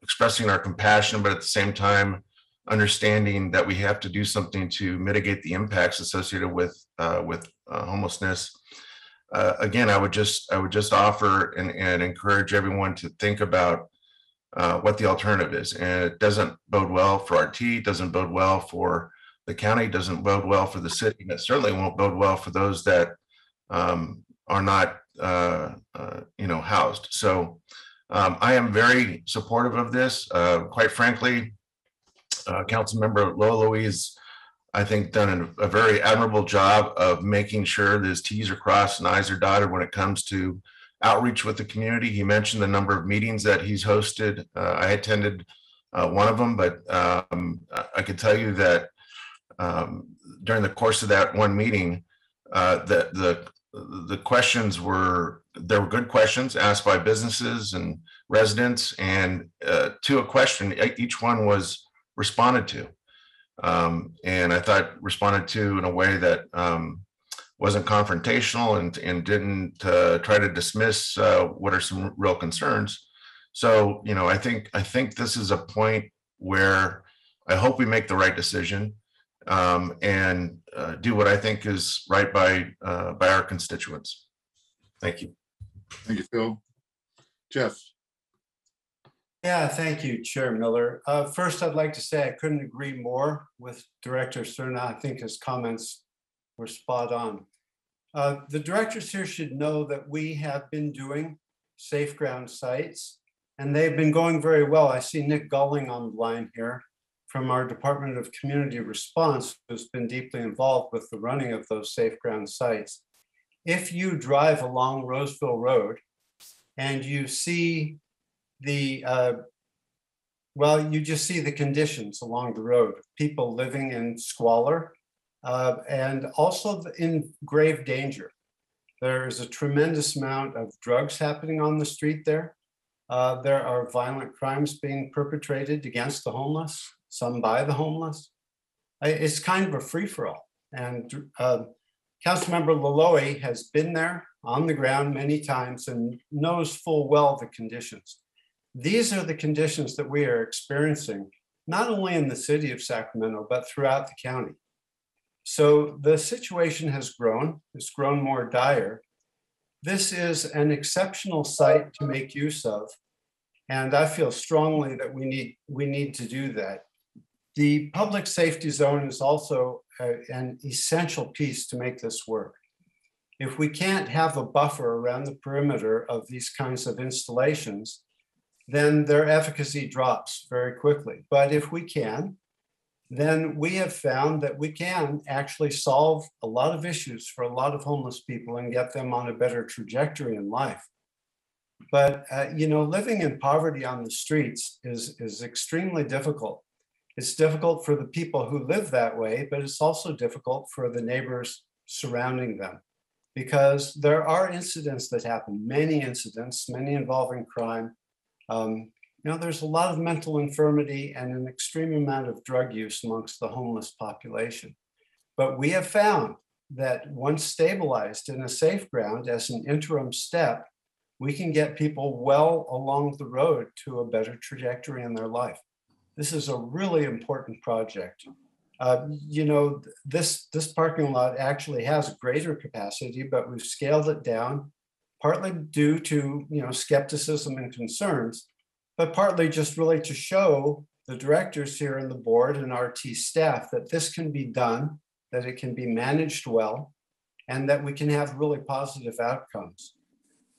expressing our compassion, but at the same time understanding that we have to do something to mitigate the impacts associated with homelessness. Again, I would just offer and encourage everyone to think about what the alternative is. And it doesn't bode well for RT, doesn't bode well for the county, doesn't bode well for the city, and it certainly won't bode well for those that are not housed. So I am very supportive of this. Quite frankly, Councilmember Lola Louise, I think, done a very admirable job of making sure that his T's are crossed and I's are dotted when it comes to outreach with the community. He mentioned the number of meetings that he's hosted. I attended one of them, but I could tell you that during the course of that one meeting, the questions were good questions asked by businesses and residents, and to a question, each one was responded to. And I thought responded to in a way that wasn't confrontational and didn't try to dismiss what are some real concerns. So, I think this is a point where I hope we make the right decision and do what I think is right by our constituents. Thank you. Thank you, Phil. Jeff. Yeah, thank you, Chair Miller. First, I'd like to say I couldn't agree more with Director Cerna. I think his comments were spot on. The directors here should know that we have been doing safe ground sites, and they've been going very well. I see Nick Gulling on the line here from our Department of Community Response, who's been deeply involved with the running of those safe ground sites. If you drive along Roseville Road and you see you just see the conditions along the road, people living in squalor and also in grave danger. There is a tremendous amount of drugs happening on the street there. There are violent crimes being perpetrated against the homeless, some by the homeless. it's kind of a free-for-all. And Councilmember Laloy has been there on the ground many times and knows full well the conditions. These are the conditions that we are experiencing, not only in the city of Sacramento, but throughout the county. So the situation has grown, it's grown more dire. This is an exceptional site to make use of. And I feel strongly that we need to do that. The public safety zone is also an essential piece to make this work. If we can't have a buffer around the perimeter of these kinds of installations, then their efficacy drops very quickly. But if we can, then we have found that we can actually solve a lot of issues for a lot of homeless people and get them on a better trajectory in life. But living in poverty on the streets is extremely difficult. It's difficult for the people who live that way, but it's also difficult for the neighbors surrounding them, because there are incidents that happen, many incidents, many involving crime. There's a lot of mental infirmity and an extreme amount of drug use amongst the homeless population. But we have found that once stabilized in a safe ground as an interim step, we can get people well along the road to a better trajectory in their life. This is a really important project. This parking lot actually has greater capacity, but we've scaled it down, partly due to skepticism and concerns, but partly just really to show the directors here in the board and RT staff that this can be done, that it can be managed well, and that we can have really positive outcomes.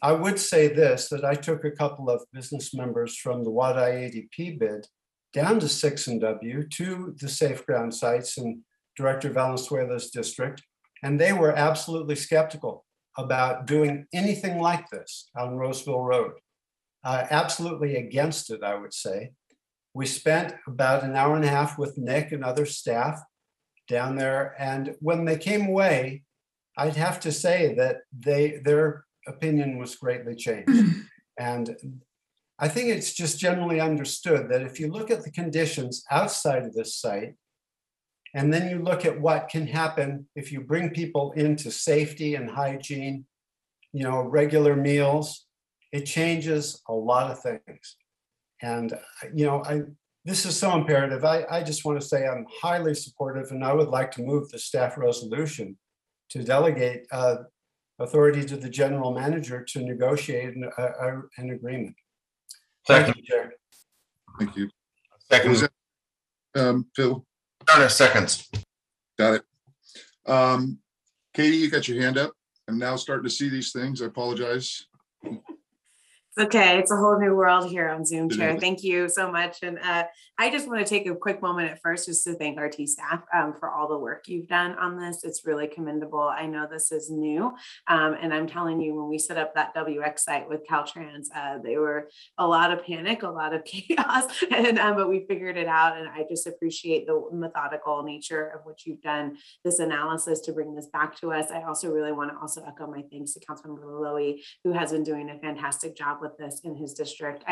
I would say this, that I took a couple of business members from the WADI ADP bid down to 6&W to the safe ground sites in Director Valenzuela's district, and they were absolutely skeptical about doing anything like this on Roseville Road. Absolutely against it, I would say. We spent about an hour and a half with Nick and other staff down there, and when they came away, I'd have to say that their opinion was greatly changed. And I think it's just generally understood that if you look at the conditions outside of this site, and then you look at what can happen if you bring people into safety and hygiene, regular meals, it changes a lot of things. And, this is so imperative. I just want to say I'm highly supportive, and I would like to move the staff resolution to delegate authority to the general manager to negotiate an agreement. Second. Thank you, Chair. Thank you. Second. Phil? Seconds. Got it. Katie, you got your hand up. I'm now starting to see these things. I apologize. It's okay. It's a whole new world here on Zoom, Chair. Thank you so much. And I just want to take a quick moment at first just to thank RT staff for all the work you've done on this. It's really commendable. I know this is new. And I'm telling you, when we set up that WX site with Caltrans, they were a lot of panic, a lot of chaos, but we figured it out. And I just appreciate the methodical nature of what you've done, this analysis to bring this back to us. I also really want to also echo my thanks to Councilmember Laloy, who has been doing a fantastic job with this in his district.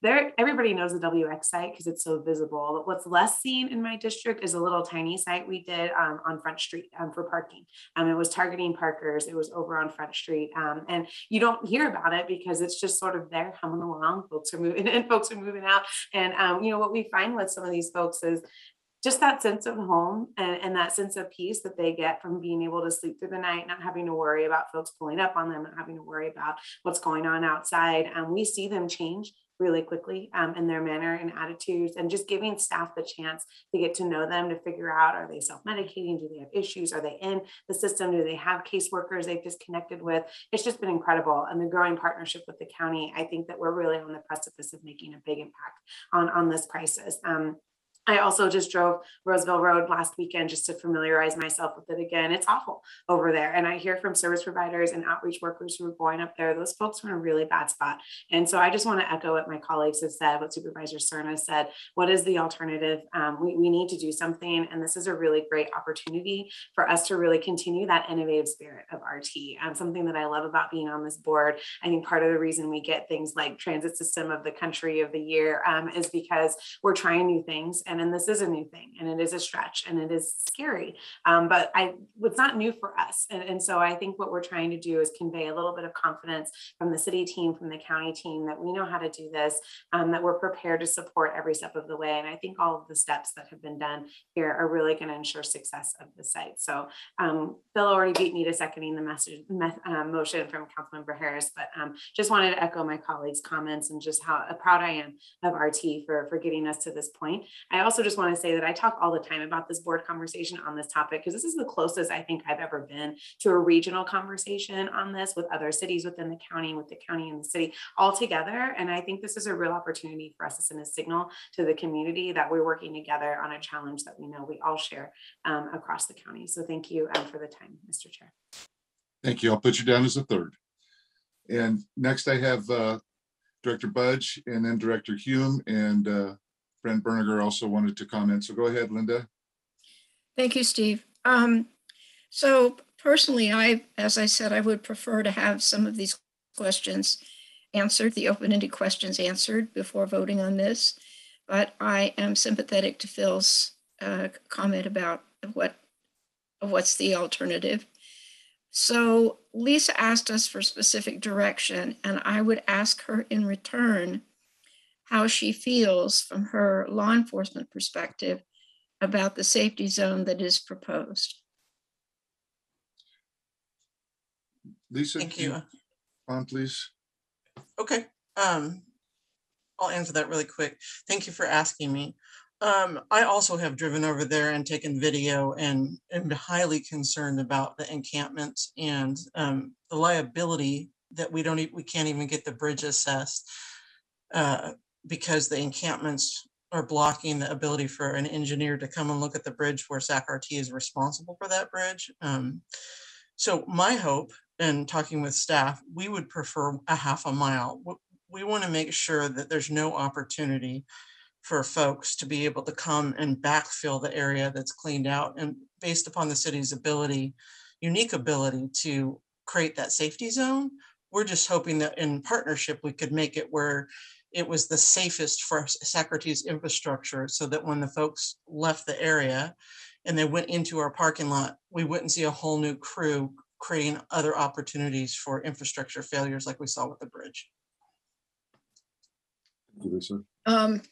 Everybody knows the WX site because it's so visible. But what's less seen in my district is a little tiny site we did on Front Street for parking. It was targeting parkers. It was over on Front Street. And you don't hear about it because it's just sort of there humming along. Folks are moving in, folks are moving out. And what we find with some of these folks is just that sense of home and that sense of peace that they get from being able to sleep through the night, not having to worry about folks pulling up on them, not having to worry about what's going on outside. We see them change really quickly in their manner and attitudes, and just giving staff the chance to get to know them, to figure out, are they self-medicating? Do they have issues? Are they in the system? Do they have caseworkers they've just connected with? It's just been incredible. And the growing partnership with the county, I think that we're really on the precipice of making a big impact on this crisis. I also just drove Roseville Road last weekend just to familiarize myself with it again. It's awful over there. And I hear from service providers and outreach workers who are going up there, those folks are in a really bad spot. And so I just want to echo what my colleagues have said, what Supervisor Cerna said. What is the alternative? We need to do something. And this is a really great opportunity for us to really continue that innovative spirit of RT. Something that I love about being on this board. I think part of the reason we get things like Transit System of the Country of the Year is because we're trying new things. And And this is a new thing, and it is a stretch, and it is scary. But it's not new for us. And so I think what we're trying to do is convey a little bit of confidence from the city team, from the county team, that we know how to do this, that we're prepared to support every step of the way. And I think all of the steps that have been done here are really going to ensure success of the site. So Bill already beat me to seconding the motion from Councilmember Harris, but just wanted to echo my colleagues' comments and just how proud I am of RT for getting us to this point. I also just want to say that I talk all the time about this board conversation on this topic, because this is the closest I think I've ever been to a regional conversation on this with other cities within the county, with the county and the city all together. And I think this is a real opportunity for us to send a signal to the community that we're working together on a challenge that we know we all share across the county. So thank you for the time, Mr. Chair. Thank you. I'll put you down as a third. And next I have Director Budge, and then Director Hume, and Brent Berniger also wanted to comment. So go ahead, Linda. Thank you, Steve. So personally, as I said, I would prefer to have some of these questions answered, the open-ended questions answered before voting on this. But I am sympathetic to Phil's comment about what's the alternative. So Lisa asked us for specific direction, and I would ask her in return how she feels from her law enforcement perspective about the safety zone that is proposed. Lisa, thank you. On, please. Okay, I'll answer that really quick. Thank you for asking me. I also have driven over there and taken video, and am highly concerned about the encampments and the liability that we can't even get the bridge assessed because the encampments are blocking the ability for an engineer to come and look at the bridge where SAC-RT is responsible for that bridge. So my hope, and talking with staff, we would prefer a half a mile. We want to make sure that there's no opportunity for folks to be able to come and backfill the area that's cleaned out, and based upon the city's unique ability to create that safety zone. We're just hoping that in partnership, we could make it where it was the safest for SAC-RT's infrastructure, so that when the folks left the area and they went into our parking lot, we wouldn't see a whole new crew creating other opportunities for infrastructure failures like we saw with the bridge.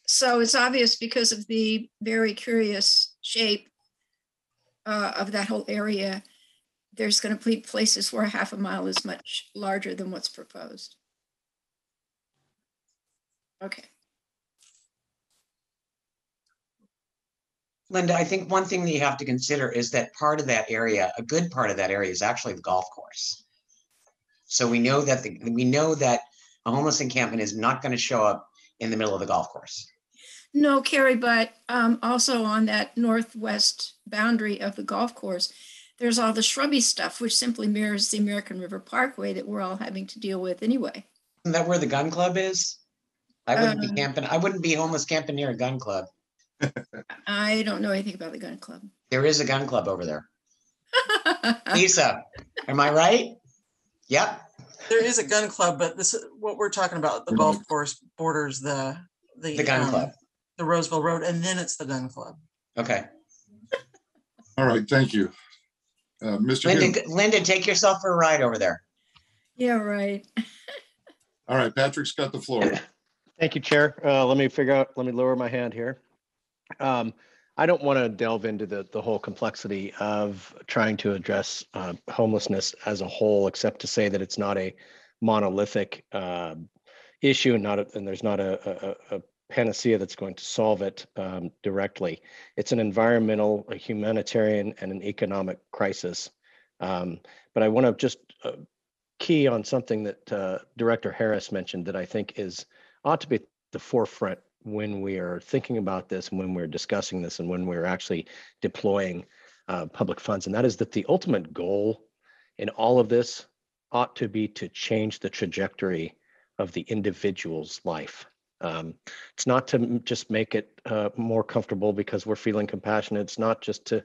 So it's obvious, because of the very curious shape of that whole area, there's going to be places where a half a mile is much larger than what's proposed. Okay. Linda, I think one thing that you have to consider is that part of that area, a good part of that area, is actually the golf course. So we know that a homeless encampment is not going to show up in the middle of the golf course. No, Carrie, but also on that northwest boundary of the golf course, there's all the shrubby stuff, which simply mirrors the American River Parkway that we're all having to deal with anyway. Isn't that where the gun club is? I wouldn't be camping. I wouldn't be homeless camping near a gun club. I don't know anything about the gun club. There is a gun club over there. Lisa, am I right? Yep. There is a gun club, but this is what we're talking about. The golf course borders the gun club, the Roseville Road, and then it's the gun club. Okay. All right, thank you. Mr. Linda, take yourself for a ride over there. Yeah, right. All right, Patrick's got the floor. Thank you, Chair. Let me lower my hand here. I don't want to delve into the whole complexity of trying to address homelessness as a whole, except to say that it's not a monolithic issue, and there's not a panacea that's going to solve it directly. It's an environmental, a humanitarian, and an economic crisis. But I want to just key on something that Director Harris mentioned that I think ought to be at the forefront when we are thinking about this, and when we're discussing this, and when we're actually deploying public funds. And that is that the ultimate goal in all of this ought to be to change the trajectory of the individual's life. It's not to just make it more comfortable because we're feeling compassionate. It's not just to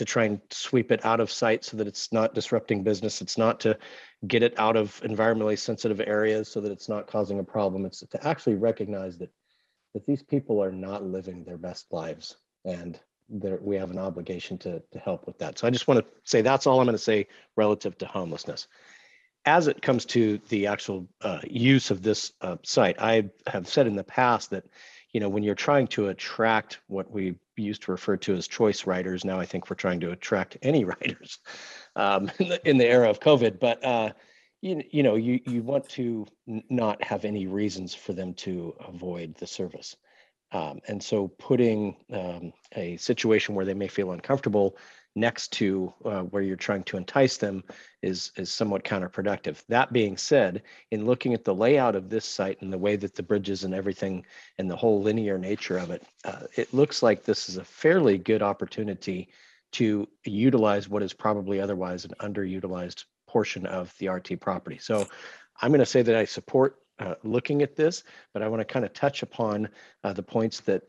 try and sweep it out of sight so that it's not disrupting business. It's not to get it out of environmentally sensitive areas so that it's not causing a problem. It's to actually recognize that that these people are not living their best lives, and we have an obligation to help with that. So I just want to say that's all I'm going to say relative to homelessness. As it comes to the actual use of this site, I have said in the past that, you know, when you're trying to attract what we used to refer to as choice riders, now I think we're trying to attract any riders in the era of COVID. But you want to not have any reasons for them to avoid the service. And so putting a situation where they may feel uncomfortable next to where you're trying to entice them is somewhat counterproductive. That being said, in looking at the layout of this site and the way that the bridges and everything and the whole linear nature of it, it looks like this is a fairly good opportunity to utilize what is probably otherwise an underutilized portion of the RT property. So I'm going to say that I support looking at this, but I want to kind of touch upon the points that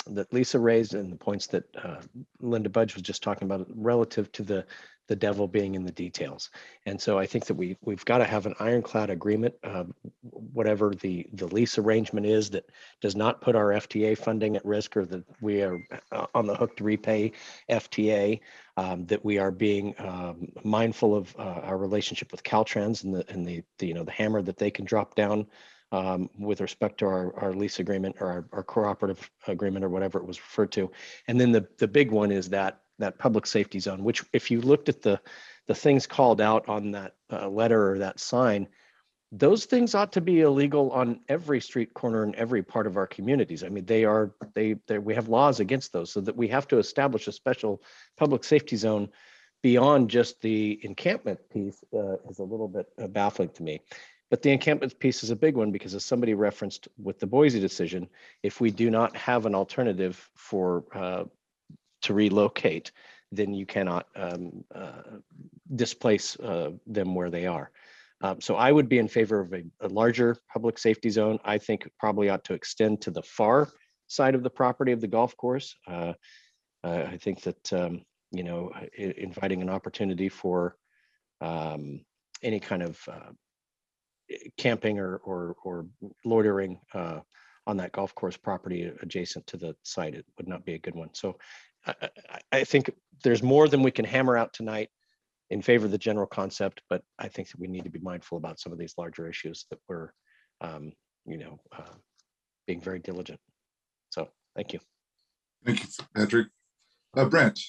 that Lisa raised and the points that Linda Budge was just talking about relative to the devil being in the details. And so I think that we've got to have an ironclad agreement, whatever the lease arrangement is, that does not put our FTA funding at risk, or that we are on the hook to repay FTA, that we are being mindful of our relationship with Caltrans and the hammer that they can drop down with respect to our lease agreement, or our cooperative agreement, or whatever it was referred to. And then the big one is that public safety zone, which, if you looked at the things called out on that letter or that sign, those things ought to be illegal on every street corner in every part of our communities. I mean, we have laws against those, so that we have to establish a special public safety zone beyond just the encampment piece is a little bit baffling to me. But the encampment piece is a big one, because, as somebody referenced with the Boise decision, if we do not have an alternative to relocate, then you cannot displace them where they are. So I would be in favor of a larger public safety zone. I think it probably ought to extend to the far side of the property of the golf course. I think that inviting an opportunity for any kind of camping or loitering on that golf course property adjacent to the site, it would not be a good one. So I think there's more than we can hammer out tonight in favor of the general concept, but I think that we need to be mindful about some of these larger issues that we're being very diligent. So thank you. Thank you, Patrick. Brent,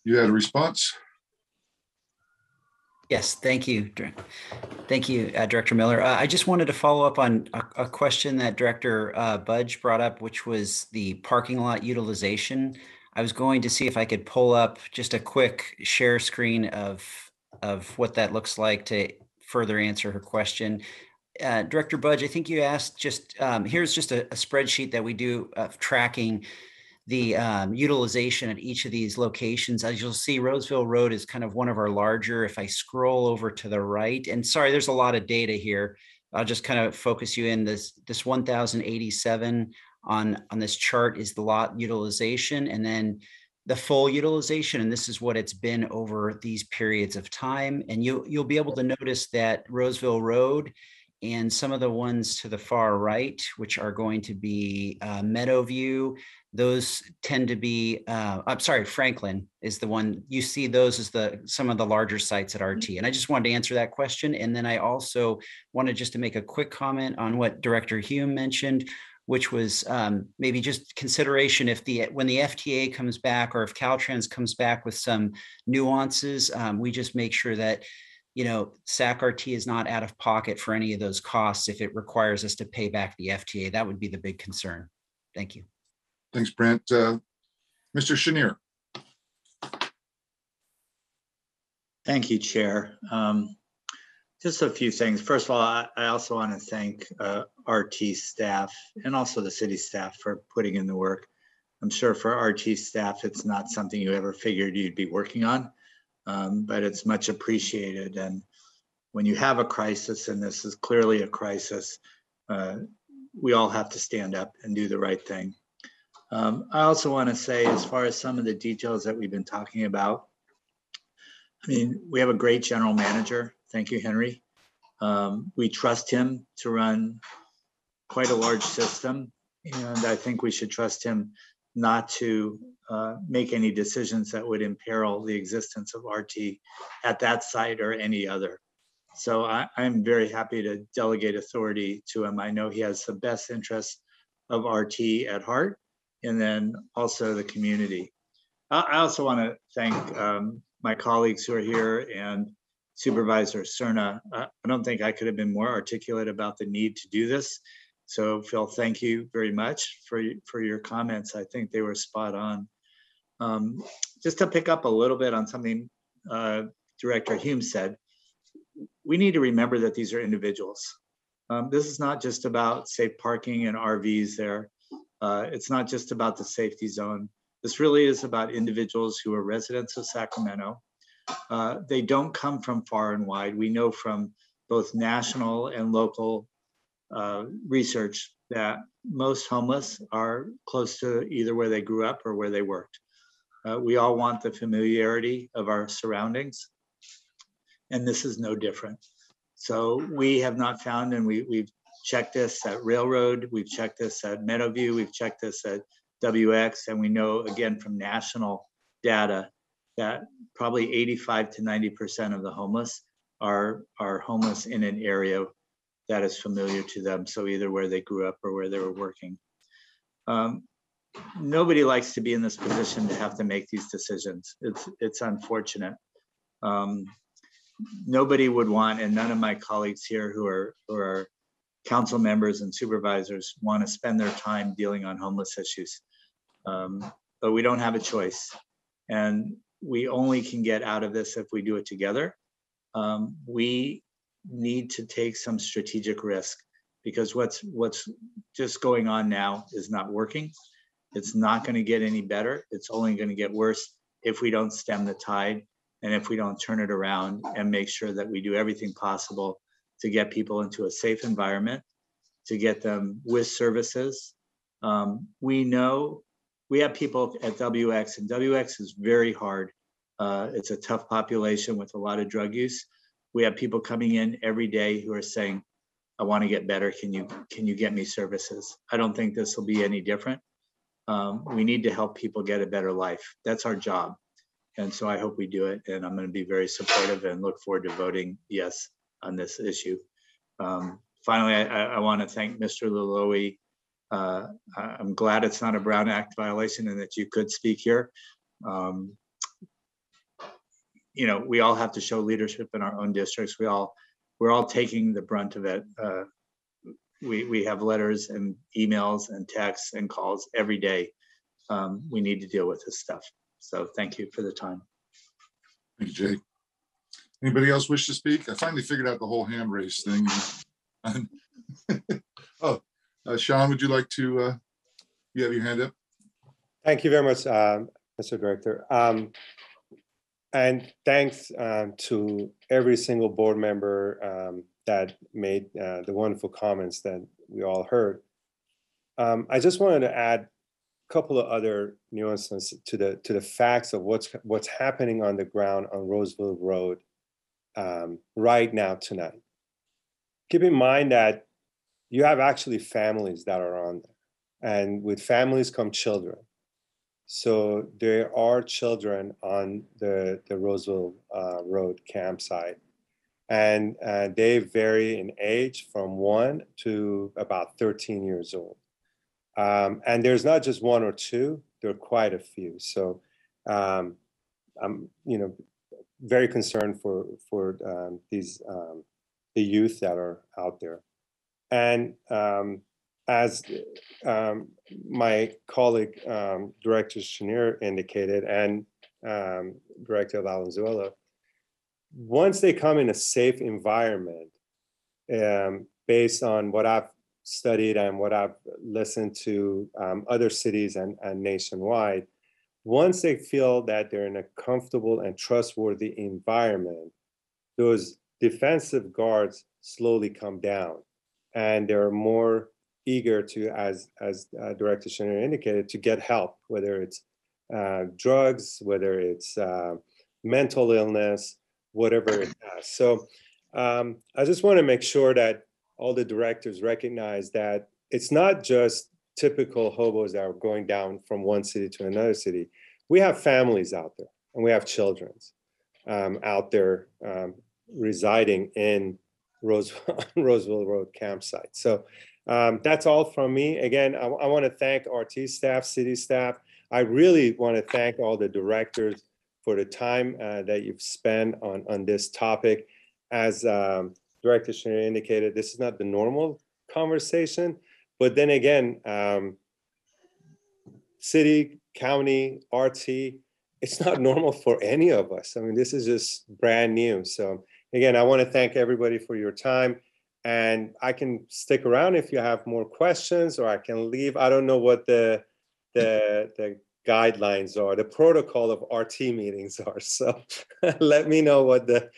you had a response? Yes, thank you. Thank you, Director Miller. I just wanted to follow up on a question that Director Budge brought up, which was the parking lot utilization. I was going to see if I could pull up just a quick share screen of what that looks like to further answer her question. Director Budge, I think you asked here's just a spreadsheet that we do of tracking the utilization at each of these locations. As you'll see, Roseville Road is kind of one of our larger. If I scroll over to the right, and sorry, there's a lot of data here. I'll just kind of focus you in this 1,087 on this chart is the lot utilization, and then the full utilization. And this is what it's been over these periods of time. And you'll be able to notice that Roseville Road and some of the ones to the far right, which are going to be Meadowview, those tend to be, I'm sorry, Franklin is the one. You see those as some of the larger sites at RT. And I just wanted to answer that question. And then I also wanted just to make a quick comment on what Director Hume mentioned, which was maybe just consideration when the FTA comes back, or if Caltrans comes back with some nuances, we just make sure that SAC-RT is not out of pocket for any of those costs if it requires us to pay back the FTA. That would be the big concern. Thank you. Thanks, Brent. Mr. Chenier. Thank you, Chair. Just a few things. First of all, I also want to thank RT staff and also the city staff for putting in the work. I'm sure for RT staff, it's not something you ever figured you'd be working on, but it's much appreciated. And when you have a crisis, and this is clearly a crisis, we all have to stand up and do the right thing. I also want to say, as far as some of the details that we've been talking about, I mean, we have a great general manager. Thank you, Henry. We trust him to run quite a large system. And I think we should trust him not to make any decisions that would imperil the existence of RT at that site or any other. So I'm very happy to delegate authority to him. I know he has the best interests of RT at heart, and then also the community. I also want to thank my colleagues who are here and Supervisor Cerna. I don't think I could have been more articulate about the need to do this. So Phil, thank you very much for your comments. I think they were spot on. Just to pick up a little bit on something Director Hume said, we need to remember that these are individuals. This is not just about safe parking and RVs there. It's not just about the safety zone. This really is about individuals who are residents of Sacramento. They don't come from far and wide. We know from both national and local research that most homeless are close to either where they grew up or where they worked. We all want the familiarity of our surroundings, and this is no different. So we have not found, and we've checked this at Railroad, we've checked this at Meadowview, we've checked this at WX, and we know again from national data that probably 85 to 90% of the homeless are homeless in an area that is familiar to them. So either where they grew up or where they were working. Nobody likes to be in this position to have to make these decisions. It's unfortunate. Nobody would want, and none of my colleagues here who are council members and supervisors want to spend their time dealing on homeless issues. But we don't have a choice. And we only can get out of this if we do it together. We need to take some strategic risk because what's just going on now is not working. It's not going to get any better. It's only going to get worse if we don't stem the tide and if we don't turn it around and make sure that we do everything possible to get people into a safe environment, to get them with services. We know we have people at WX, and WX is very hard. It's a tough population with a lot of drug use. We have people coming in every day who are saying, I want to get better. Can you get me services? I don't think this will be any different. We need to help people get a better life. That's our job. And so I hope we do it. And I'm going to be very supportive and look forward to voting yes on this issue. Finally, I want to thank Mr. Laloie. I'm glad it's not a Brown Act violation and that you could speak here. You know, we all have to show leadership in our own districts. We're all taking the brunt of it. We have letters and emails and texts and calls every day. We need to deal with this stuff. So thank you for the time. Thank you, Jake. Anybody else wish to speak? I finally figured out the whole hand raise thing. Oh, Sean, would you like to, you have your hand up? Thank you very much, Mr. Director. And thanks to every single board member that made the wonderful comments that we all heard. I just wanted to add a couple of other nuances to the facts of what's happening on the ground on Roseville Road right now tonight. Keep in mind that you have actually families that are on there, and with families come children. So there are children on the Roseville Road campsite, and they vary in age from 1 to about 13 years old. And there's not just 1 or 2, there are quite a few. So I'm very concerned for these the youth that are out there. And as my colleague, Director Chenier indicated, and Director Valenzuela, once they come in a safe environment, based on what I've studied and what I've listened to other cities and nationwide, once they feel that they're in a comfortable and trustworthy environment, those defensive guards slowly come down, and they're more eager to, as Director Chenier indicated, to get help, whether it's drugs, whether it's mental illness, whatever it has. So I just want to make sure that all the directors recognize that it's not just typical hobos that are going down from one city to another city. We have families out there, and we have children out there residing in Roseville Road campsite. So that's all from me. Again, I want to thank RT staff, city staff. I really want to thank all the directors for the time that you've spent on this topic. As Director Schneider indicated, this is not the normal conversation, but then again, city, county, RT, it's not normal for any of us. I mean, this is just brand new. So again, I want to thank everybody for your time, and I can stick around if you have more questions, or I can leave. I don't know what the guidelines are, the protocol of RT meetings are. So let me know what the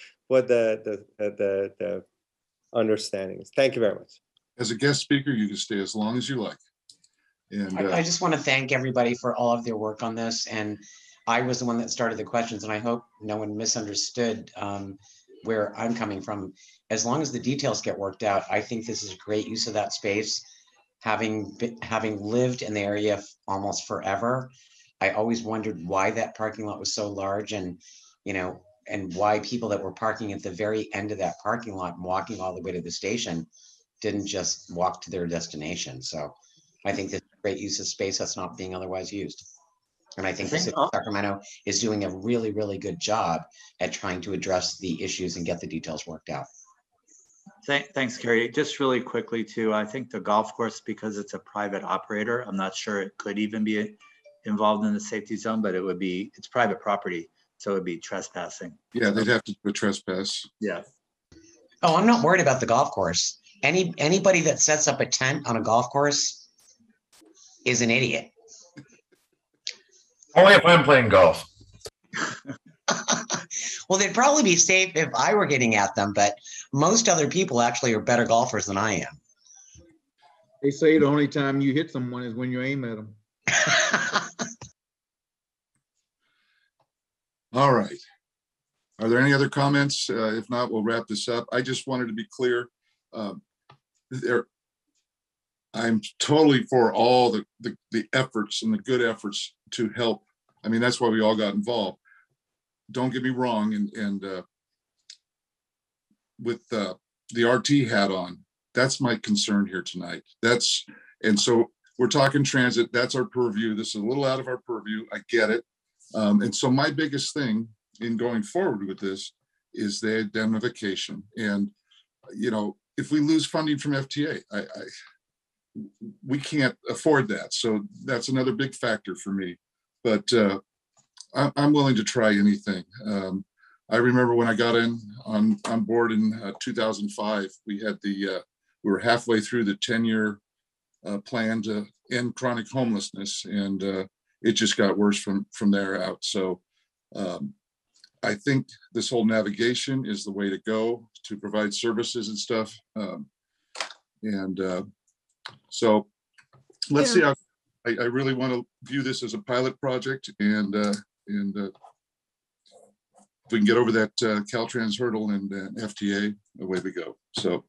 understanding is. Thank you very much. As a guest speaker, you can stay as long as you like. And I just want to thank everybody for all of their work on this. And I was the one that started the questions, and I hope no one misunderstood where I'm coming from. As long as the details get worked out, I think this is a great use of that space. Having lived in the area almost forever, I always wondered why that parking lot was so large, and and why people that were parking at the very end of that parking lot and walking all the way to the station didn't just walk to their destination. So I think this is a great use of space that's not being otherwise used. And I think the city of Sacramento is doing a really, really good job at trying to address the issues and get the details worked out. Thanks, Carrie. Just really quickly too, I think the golf course, because it's a private operator, I'm not sure it could even be involved in the safety zone, but it's private property, so it'd be trespassing. Yeah, they'd have to do a trespass. Yeah. Oh, I'm not worried about the golf course. Anybody that sets up a tent on a golf course is an idiot. Only if I'm playing golf. Well, they'd probably be safe if I were getting at them, but most other people actually are better golfers than I am. They say the only time you hit someone is when you aim at them. All right. Are there any other comments? If not, we'll wrap this up. I just wanted to be clear. I'm totally for all the efforts and the good efforts to help. I mean, that's why we all got involved. Don't get me wrong. And with the RT hat on, that's my concern here tonight. And so we're talking transit. That's our purview. This is a little out of our purview. I get it. And so my biggest thing in going forward with this is the identification. And, if we lose funding from FTA, we can't afford that. So that's another big factor for me. But I'm willing to try anything. I remember when I got on board in 2005, we were halfway through the 10-year plan to end chronic homelessness, and it just got worse from there out. So I think this whole navigation is the way to go to provide services and stuff. So let's see how I really want to view this as a pilot project, and if we can get over that Caltrans hurdle and FTA, away we go. So,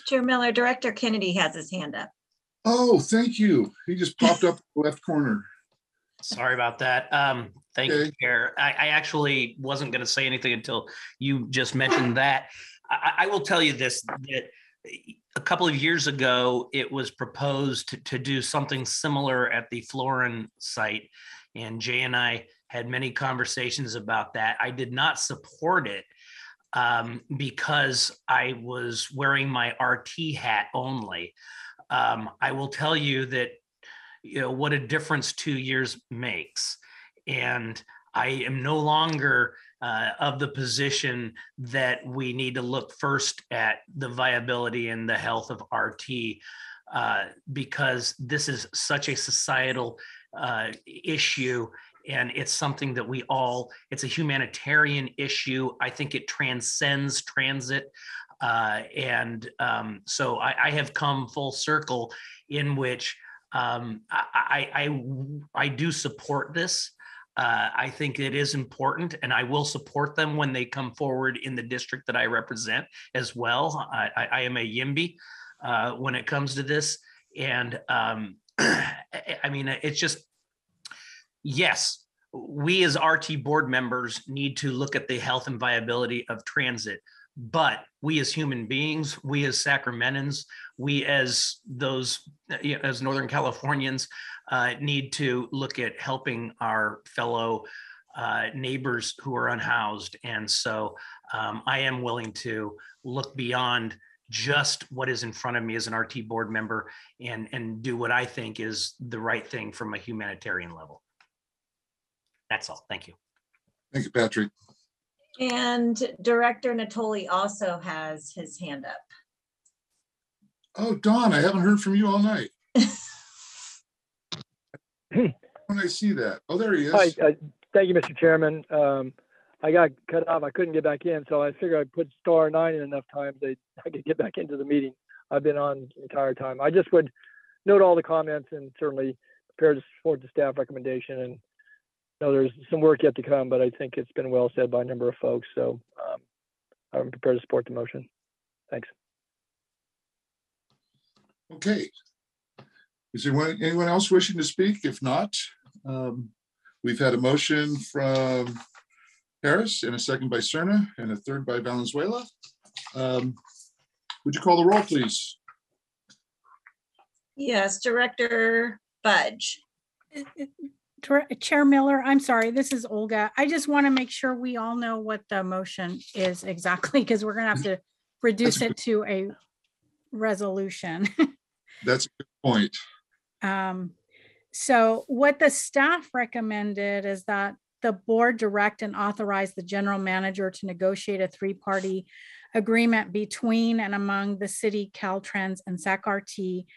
Chair Miller, Director Kennedy has his hand up. Oh, thank you. He just popped up in the left corner. Sorry about that. Thank you, Chair. I actually wasn't going to say anything until you just mentioned that. I will tell you this, that a couple of years ago, it was proposed to do something similar at the Florin site. And Jay and I had many conversations about that. I did not support it because I was wearing my RT hat only. I will tell you that, what a difference 2 years makes. And I am no longer of the position that we need to look first at the viability and the health of RT because this is such a societal issue, and it's something that it's a humanitarian issue. I think it transcends transit. So I have come full circle in which I do support this. I think it is important, and I will support them when they come forward in the district that I represent as well. I am a YIMBY when it comes to this. And I mean, it's just, yes, we as RT board members need to look at the health and viability of transit, but we as human beings, we as Sacramentans, we as those, as Northern Californians, need to look at helping our fellow neighbors who are unhoused. And so I am willing to look beyond just what is in front of me as an RT board member and do what I think is the right thing from a humanitarian level. That's all. Thank you. Thank you, Patrick. And Director Natoli also has his hand up. Oh, Don, I haven't heard from you all night. When I see that. Oh, there he is. Hi, thank you, Mr. Chairman. I got cut off. I couldn't get back in, so I figured I'd put *9 in enough times that I could get back into the meeting. I've been on the entire time. I just would note all the comments and certainly prepare to support the staff recommendation. And there's some work yet to come, but I think it's been well said by a number of folks. So I'm prepared to support the motion. Thanks. Okay. Is there anyone else wishing to speak? If not, we've had a motion from Harris and a second by Cerna and a third by Valenzuela. Would you call the roll, please? Yes, Director Fudge. Chair Miller, I'm sorry, this is Olga. I just want to make sure we all know what the motion is exactly, because we're going to have to reduce it to a resolution. That's a good point. So what the staff recommended is that the board direct and authorize the general manager to negotiate a 3-party agreement between and among the city, Caltrans, and SAC-RT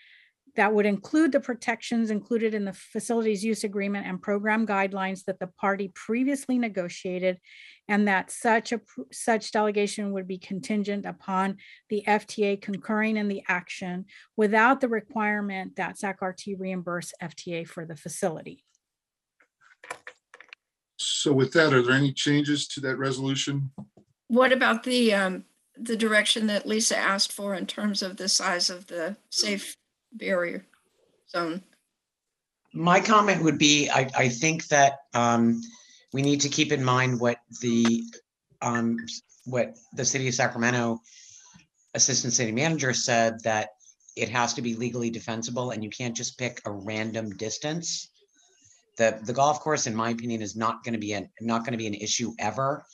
that would include the protections included in the facilities use agreement and program guidelines that the party previously negotiated, and that such delegation would be contingent upon the FTA concurring in the action without the requirement that SAC-RT reimburse FTA for the facility. So with that, are there any changes to that resolution? What about the direction that Lisa asked for in terms of the size of the safe barrier zone? My comment would be, I think that we need to keep in mind what the city of Sacramento assistant city manager said, that it has to be legally defensible and you can't just pick a random distance. The golf course, in my opinion, is not going to be an issue ever.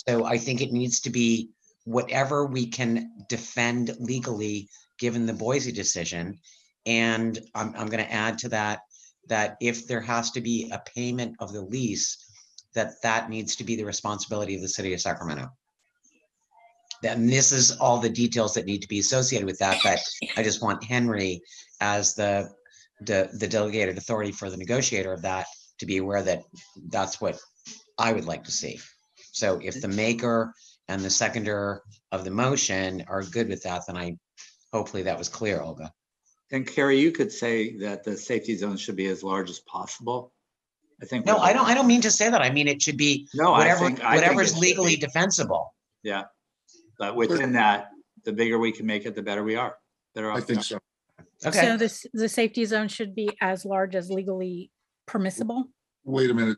So I think it needs to be whatever we can defend legally, given the Boise decision. And I'm going to add to that if there has to be a payment of the lease, that needs to be the responsibility of the city of Sacramento. And this is all the details that need to be associated with that. But I just want Henry, as the delegated authority for the negotiator of that, to be aware that that's what I would like to see. So if the maker and the seconder of the motion are good with that, then hopefully that was clear, Olga. And Carrie, you could say that the safety zone should be as large as possible. I think. No, I don't mean to say that. I mean, it should be whatever is legally defensible. Yeah, but within that, the bigger we can make it, the better we are. Better off. I think so. Okay. So the safety zone should be as large as legally permissible? Wait a minute.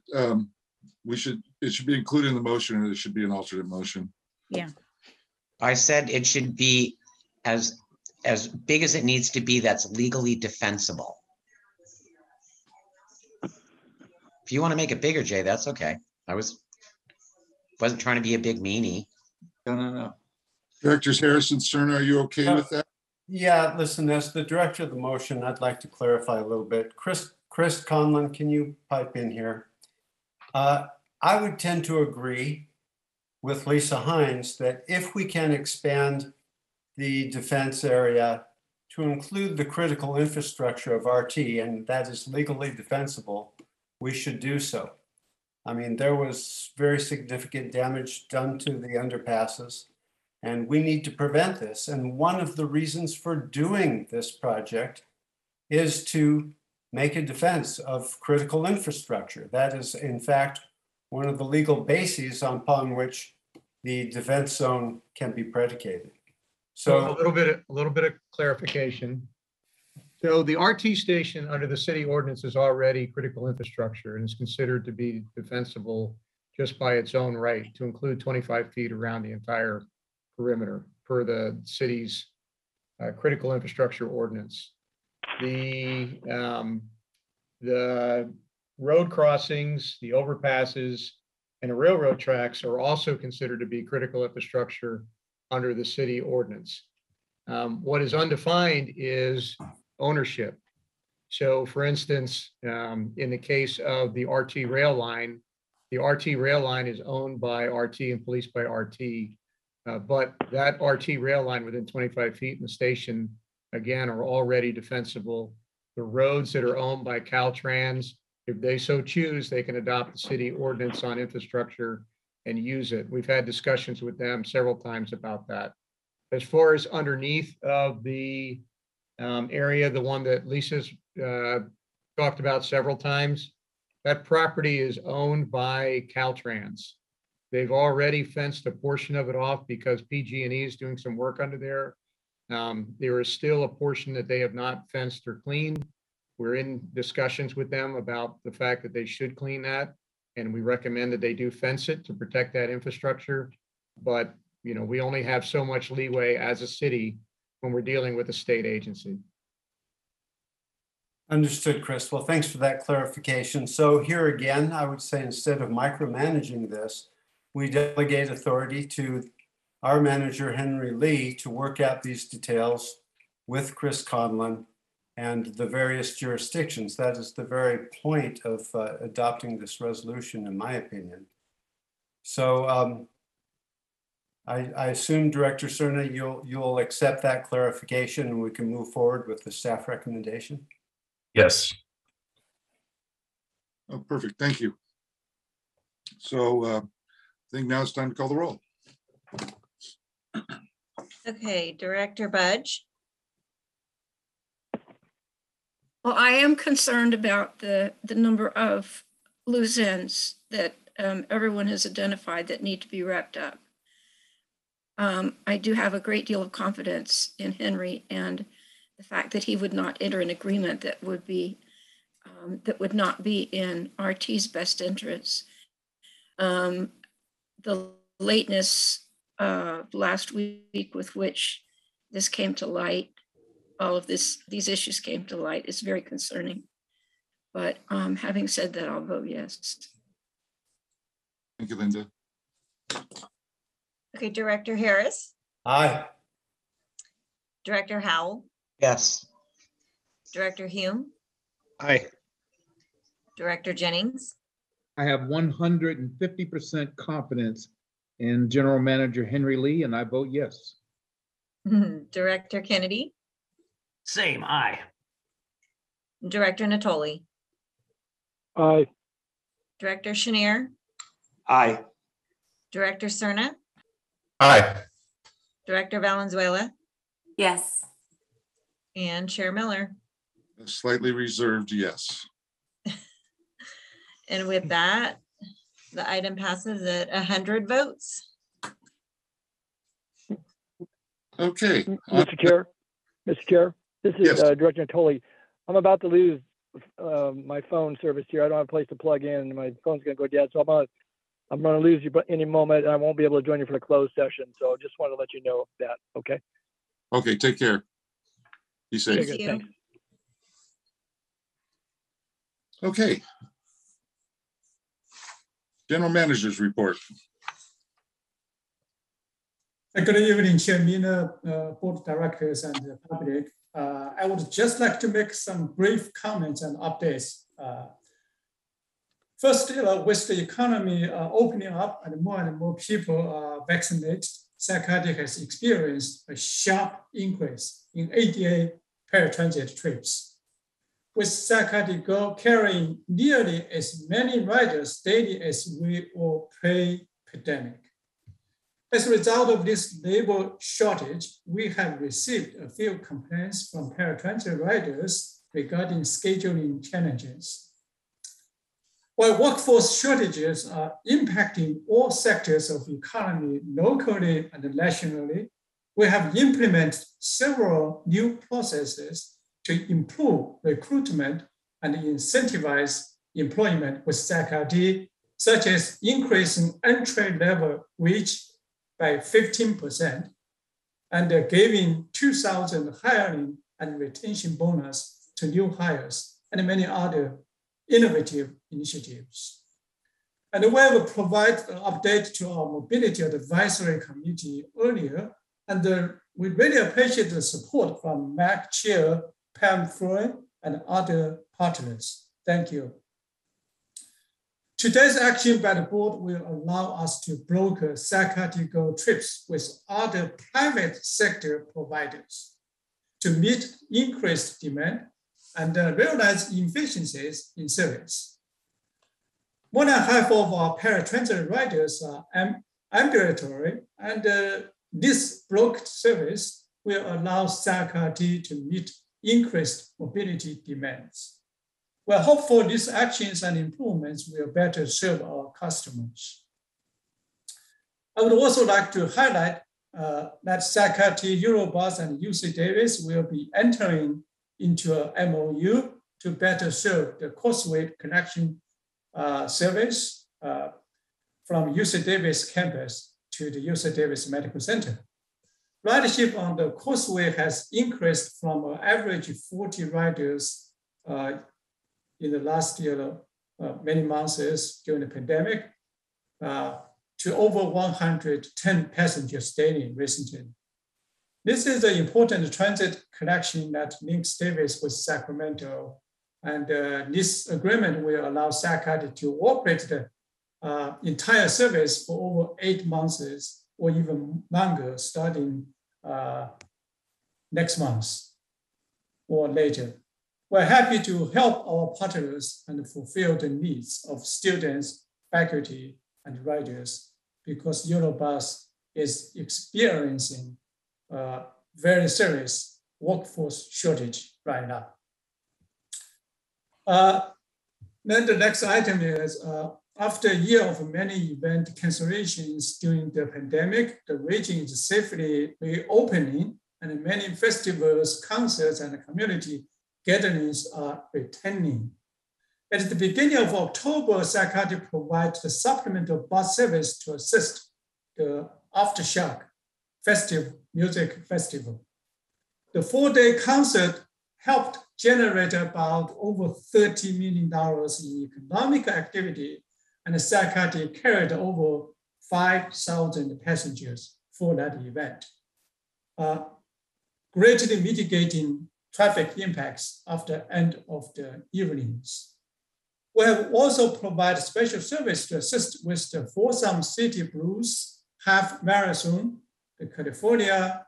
It should be included in the motion, and it should be an alternate motion. Yeah. I said it should be as big as it needs to be, that's legally defensible. If you want to make it bigger, Jay, that's okay. I wasn't trying to be a big meanie. No. Directors Harrison, Cerna, are you okay with that? Yeah, listen, as the director of the motion, I'd like to clarify a little bit. Chris Conlon, can you pipe in here? I would tend to agree with Lisa Hines that if we can expand the defense area to include the critical infrastructure of RT, and that is legally defensible, we should do so. I mean, there was very significant damage done to the underpasses, and we need to prevent this. And one of the reasons for doing this project is to make a defense of critical infrastructure. That is, in fact, one of the legal bases upon which the defense zone can be predicated. So a little bit of clarification. So the RT station under the city ordinance is already critical infrastructure and is considered to be defensible just by its own right, to include 25 feet around the entire perimeter per the city's critical infrastructure ordinance. The road crossings, the overpasses, and the railroad tracks are also considered to be critical infrastructure under the city ordinance. What is undefined is ownership. So for instance, in the case of the RT rail line, the RT rail line is owned by RT and policed by RT, but that RT rail line within 25 feet in the station, again, are already defensible. The roads that are owned by Caltrans, if they so choose, they can adopt the city ordinance on infrastructure and use it. We've had discussions with them several times about that. As far as underneath of the area, the one that Lisa's talked about several times, that property is owned by Caltrans. They've already fenced a portion of it off because PG&E is doing some work under there. There is still a portion that they have not fenced or cleaned. We're in discussions with them about the fact that they should clean that, and we recommend that they do fence it to protect that infrastructure. But we only have so much leeway as a city when we're dealing with a state agency. Understood, Chris. Well, thanks for that clarification. So here again, I would say instead of micromanaging this, we delegate authority to our manager, Henry Lee, to work out these details with Chris Conlon and the various jurisdictions. That is the very point of adopting this resolution, in my opinion. So I assume, Director Cerna, you'll accept that clarification and we can move forward with the staff recommendation? Yes. Oh, perfect. Thank you. So I think now it's time to call the roll. Okay, Director Budge. Well, I am concerned about the number of loose ends that everyone has identified that need to be wrapped up. I do have a great deal of confidence in Henry and the fact that he would not enter an agreement that would be that would not be in RT's best interest. The lateness last week with which this came to light, all of these issues came to light, is very concerning. But having said that, I'll vote yes. Thank you, Linda. Okay, Director Harris. Aye. Director Howell. Yes. Director Hume. Aye. Director Jennings. I have 150% confidence in General Manager Henry Lee, and I vote yes. Director Kennedy. Same, aye. Director Natoli. Aye. Director Chenier. Aye. Director Cerna. Aye. Director Valenzuela. Yes. And Chair Miller. A slightly reserved yes. And with that, the item passes at 100 votes. Okay. Mr. Chair, this is Yes. Director Natoli. I'm about to lose my phone service here. I don't have a place to plug in. My phone's gonna go dead, so I'm gonna lose you any moment, and I won't be able to join you for the closed session. So just wanted to let you know that. Okay. Okay, take care. Be safe. Okay, good, thanks. Okay. General Manager's report. Good evening, Chairman, Board of Directors, and the public. I would just like to make some brief comments and updates. First, with the economy opening up and more people are vaccinated, SAC-RT has experienced a sharp increase in ADA paratransit trips, with SAC-RT carrying nearly as many riders daily as we were pre-pandemic. As a result of this labor shortage, we have received a few complaints from paratransit riders regarding scheduling challenges. While workforce shortages are impacting all sectors of the economy locally and nationally, we have implemented several new processes to improve recruitment and incentivize employment with SAC-RT, such as increasing entry-level wage by 15% and giving 2,000 hiring and retention bonus to new hires and many other innovative initiatives. And we have provided an update to our mobility advisory committee earlier, and we really appreciate the support from MAC Chair Pam Freund and other partners. Thank you. Today's action by the board will allow us to broker SAC-RT Go trips with other private sector providers to meet increased demand and realize efficiencies in service. More than half of our paratransit riders are ambulatory, and this brokered service will allow SAC-RT to meet increased mobility demands. We're hopeful these actions and improvements will better serve our customers. I would also like to highlight that SAC-RT, Eurobus, and UC Davis will be entering into a MOU to better serve the Causeway Connection service from UC Davis campus to the UC Davis Medical Center. Ridership on the Causeway has increased from an average 40 riders in the last year, many months during the pandemic, to over 110 passengers daily recently. This is an important transit connection that links Davis with Sacramento. And this agreement will allow SAC-RT to operate the entire service for over 8 months or even longer, starting next month or later. We're happy to help our partners and fulfill the needs of students, faculty, and riders because Eurobus is experiencing very serious workforce shortage right now. Then the next item is, after a year of many event cancellations during the pandemic, the region is safely reopening and many festivals, concerts, and community gatherings are returning. At the beginning of October, SAC-RT provides the supplemental bus service to assist the Aftershock festive music festival. The 4-day concert helped generate about over $30 million in economic activity, and SAC-RT carried over 5,000 passengers for that event, greatly mitigating traffic impacts after end of the evenings. We have also provided special service to assist with the Folsom City Blues Half Marathon, the California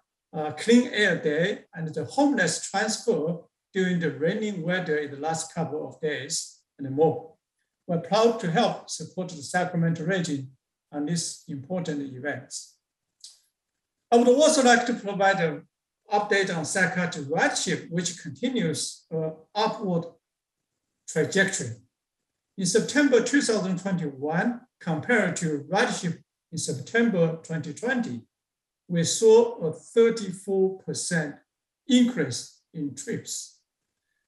Clean Air Day, and the homeless transfer during the raining weather in the last couple of days and more. We're proud to help support the Sacramento region on these important events. I would also like to provide an update on SAC-RT ridership, which continues upward trajectory. In September 2021, compared to ridership in September 2020, we saw a 34% increase in trips.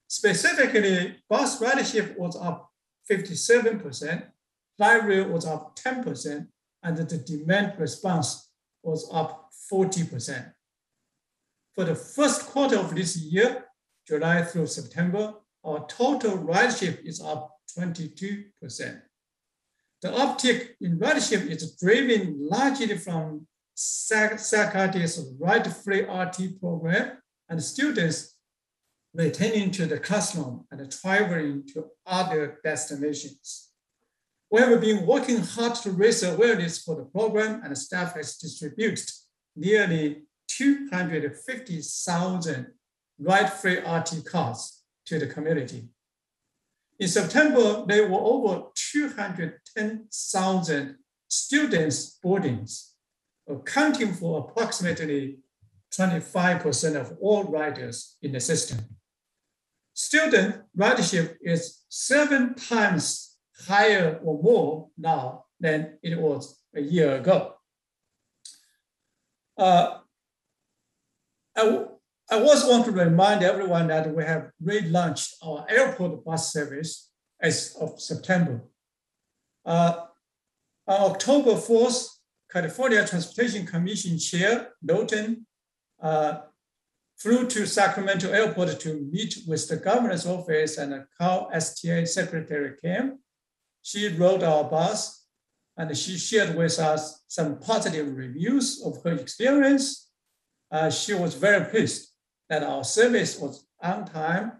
Specifically, bus ridership was up 57%, light rail was up 10%, and the demand response was up 40%. For the first quarter of this year, July through September, our total ridership is up 22%. The uptick in ridership is driven largely from SAC-RT's Ride-Free RT program and students returning to the classroom and traveling to other destinations. We have been working hard to raise awareness for the program, and staff has distributed nearly 250,000 Ride-Free RT cards to the community. In September, there were over 210,000 students' boardings, accounting for approximately 25% of all riders in the system. Student ridership is 7 times higher or more now than it was a year ago. I also want to remind everyone that we have relaunched our airport bus service as of September. On October 4th, California Transportation Commission Chair Lawton flew to Sacramento Airport to meet with the governor's office and Cal STA Secretary Kim. She rode our bus and she shared with us some positive reviews of her experience. She was very pleased that our service was on time,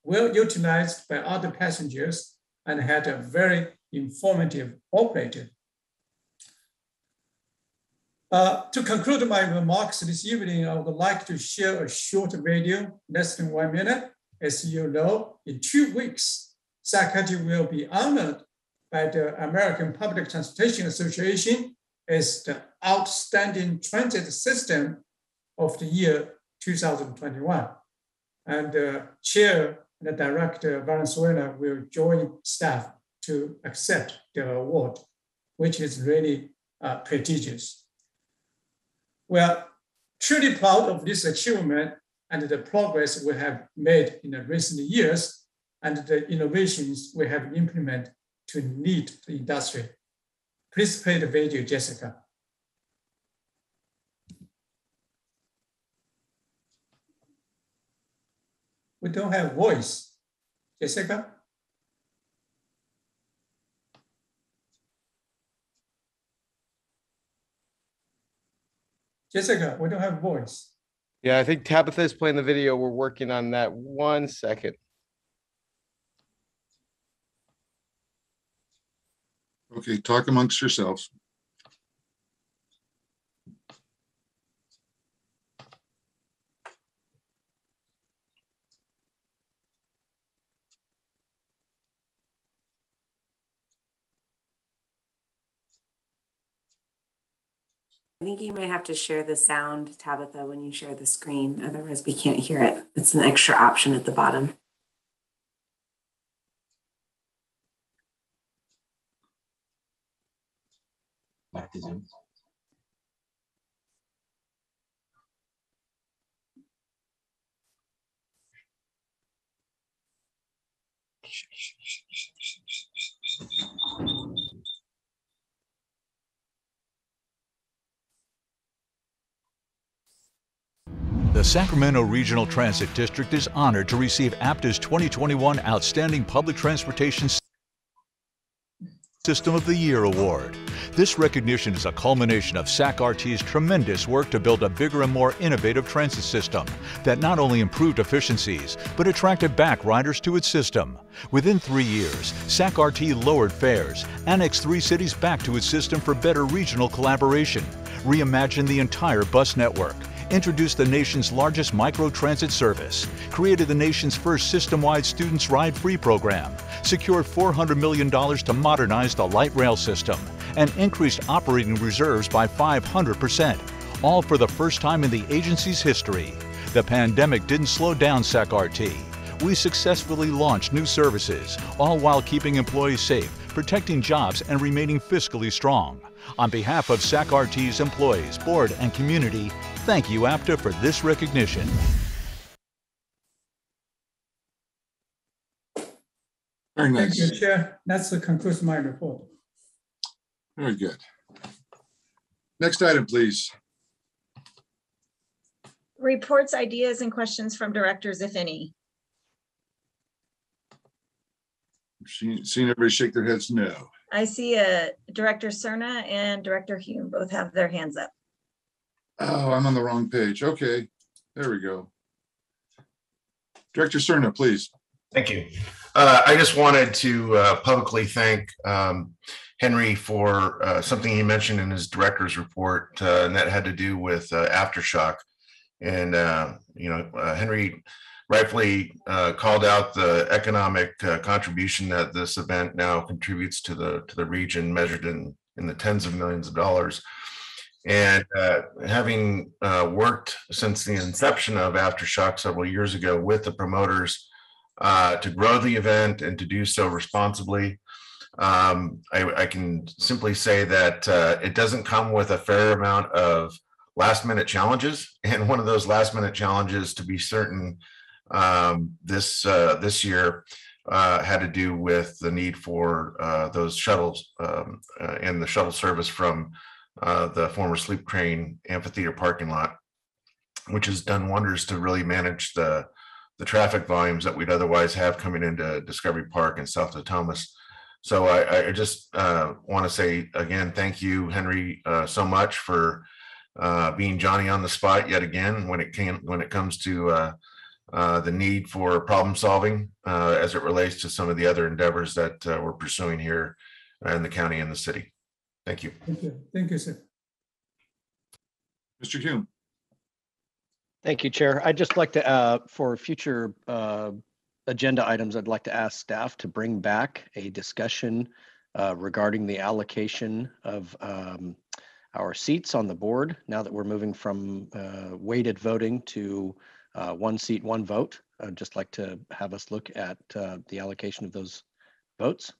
well utilized by other passengers, and had a very informative operator. To conclude my remarks this evening, I would like to share a short video, less than 1 minute. As you know, in 2 weeks, Sac County will be honored by the American Public Transportation Association as the Outstanding Transit System of the year 2021. And the chair and the director, Valenzuela, will join staff to accept the award, which is really prestigious. We are truly proud of this achievement and the progress we have made in the recent years and the innovations we have implemented to lead the industry. Please play the video, Jessica. We don't have voice. Jessica? Jessica, we don't have voice. Yeah, I think Tabitha is playing the video. We're working on that. 1 second. Okay, talk amongst yourselves. I think you might have to share the sound, Tabitha, when you share the screen. Otherwise, we can't hear it. It's an extra option at the bottom. Back to Zoom. The Sacramento Regional Transit District is honored to receive APTA's 2021 Outstanding Public Transportation System of the Year Award. This recognition is a culmination of SAC-RT's tremendous work to build a bigger and more innovative transit system that not only improved efficiencies, but attracted back riders to its system. Within 3 years, SAC-RT lowered fares, annexed 3 cities back to its system for better regional collaboration, reimagined the entire bus network, introduced the nation's largest microtransit service, created the nation's first system-wide students ride-free program, secured $400 million to modernize the light rail system, and increased operating reserves by 500%, all for the first time in the agency's history. The pandemic didn't slow down SAC-RT. We successfully launched new services, all while keeping employees safe, protecting jobs, and remaining fiscally strong. On behalf of SAC-RT's employees, board, and community, thank you, APTA, for this recognition. Very nice. Thank you, Chair. That's the conclusion of my report. Very good. Next item, please. Reports, ideas, and questions from directors, if any. Seen everybody shake their heads no. I see Director Cerna and Director Hume both have their hands up. Oh, I'm on the wrong page. Okay, there we go. Director Cerna, please. Thank you. I just wanted to publicly thank Henry for something he mentioned in his director's report, and that had to do with Aftershock. And, Henry rightfully called out the economic contribution that this event now contributes to the region, measured in the tens of millions of dollars. And having worked since the inception of Aftershock several years ago with the promoters to grow the event and to do so responsibly, I can simply say that it doesn't come with a fair amount of last minute challenges. And one of those last minute challenges, to be certain, this year had to do with the need for those shuttles and the shuttle service from the former Sleep Train amphitheater parking lot, which has done wonders to really manage the traffic volumes that we'd otherwise have coming into Discovery Park and South of Thomas. So I just want to say again, thank you, Henry, so much for being Johnny on the spot yet again when it comes to the need for problem solving as it relates to some of the other endeavors that we're pursuing here in the county and the city. Thank you. Thank you. Thank you, sir. Mr. Hume. Thank you, Chair. I'd just like to, for future agenda items, I'd like to ask staff to bring back a discussion regarding the allocation of our seats on the board now that we're moving from weighted voting to one seat, one vote. I'd just like to have us look at the allocation of those votes,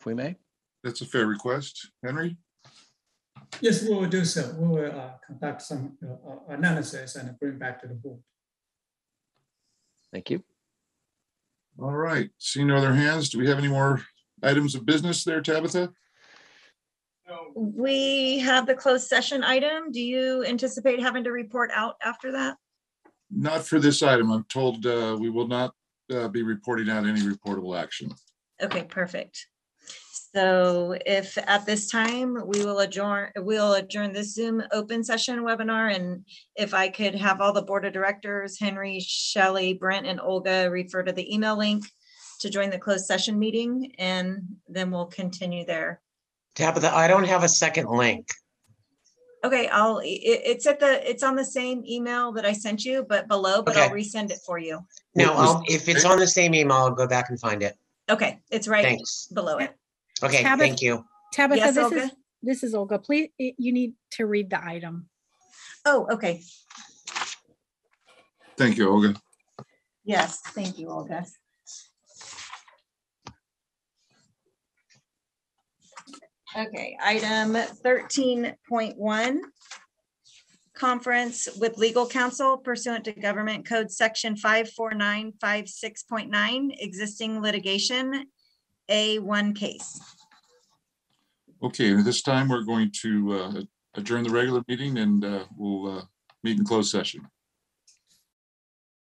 if we may. That's a fair request. Henry? Yes, we will do so. We will conduct some analysis and bring back to the board. Thank you. All right, seeing no other hands, do we have any more items of business there, Tabitha? We have the closed session item. Do you anticipate having to report out after that? Not for this item. I'm told we will not be reporting out any reportable action. Okay, perfect. So if at this time we'll adjourn this Zoom open session webinar, and if I could have all the board of directors, Henry, Shelley, Brent, and Olga refer to the email link to join the closed session meeting, and then we'll continue there. Tabitha, I don't have a second link. Okay, it's on the same email that I sent you, but below, but I'll resend it for you. No, if it's on the same email, I'll go back and find it. Okay, it's right Thanks. below it. Okay, Tabitha, thank you. Tabitha, Yes, this is Olga. Please, you need to read the item. Oh, okay. Thank you, Olga. Yes, thank you, Olga. Okay, item 13.1. Conference with legal counsel pursuant to Government Code Section 54956.9, existing litigation, A1 case. Okay, at this time, we're going to adjourn the regular meeting and we'll meet in closed session.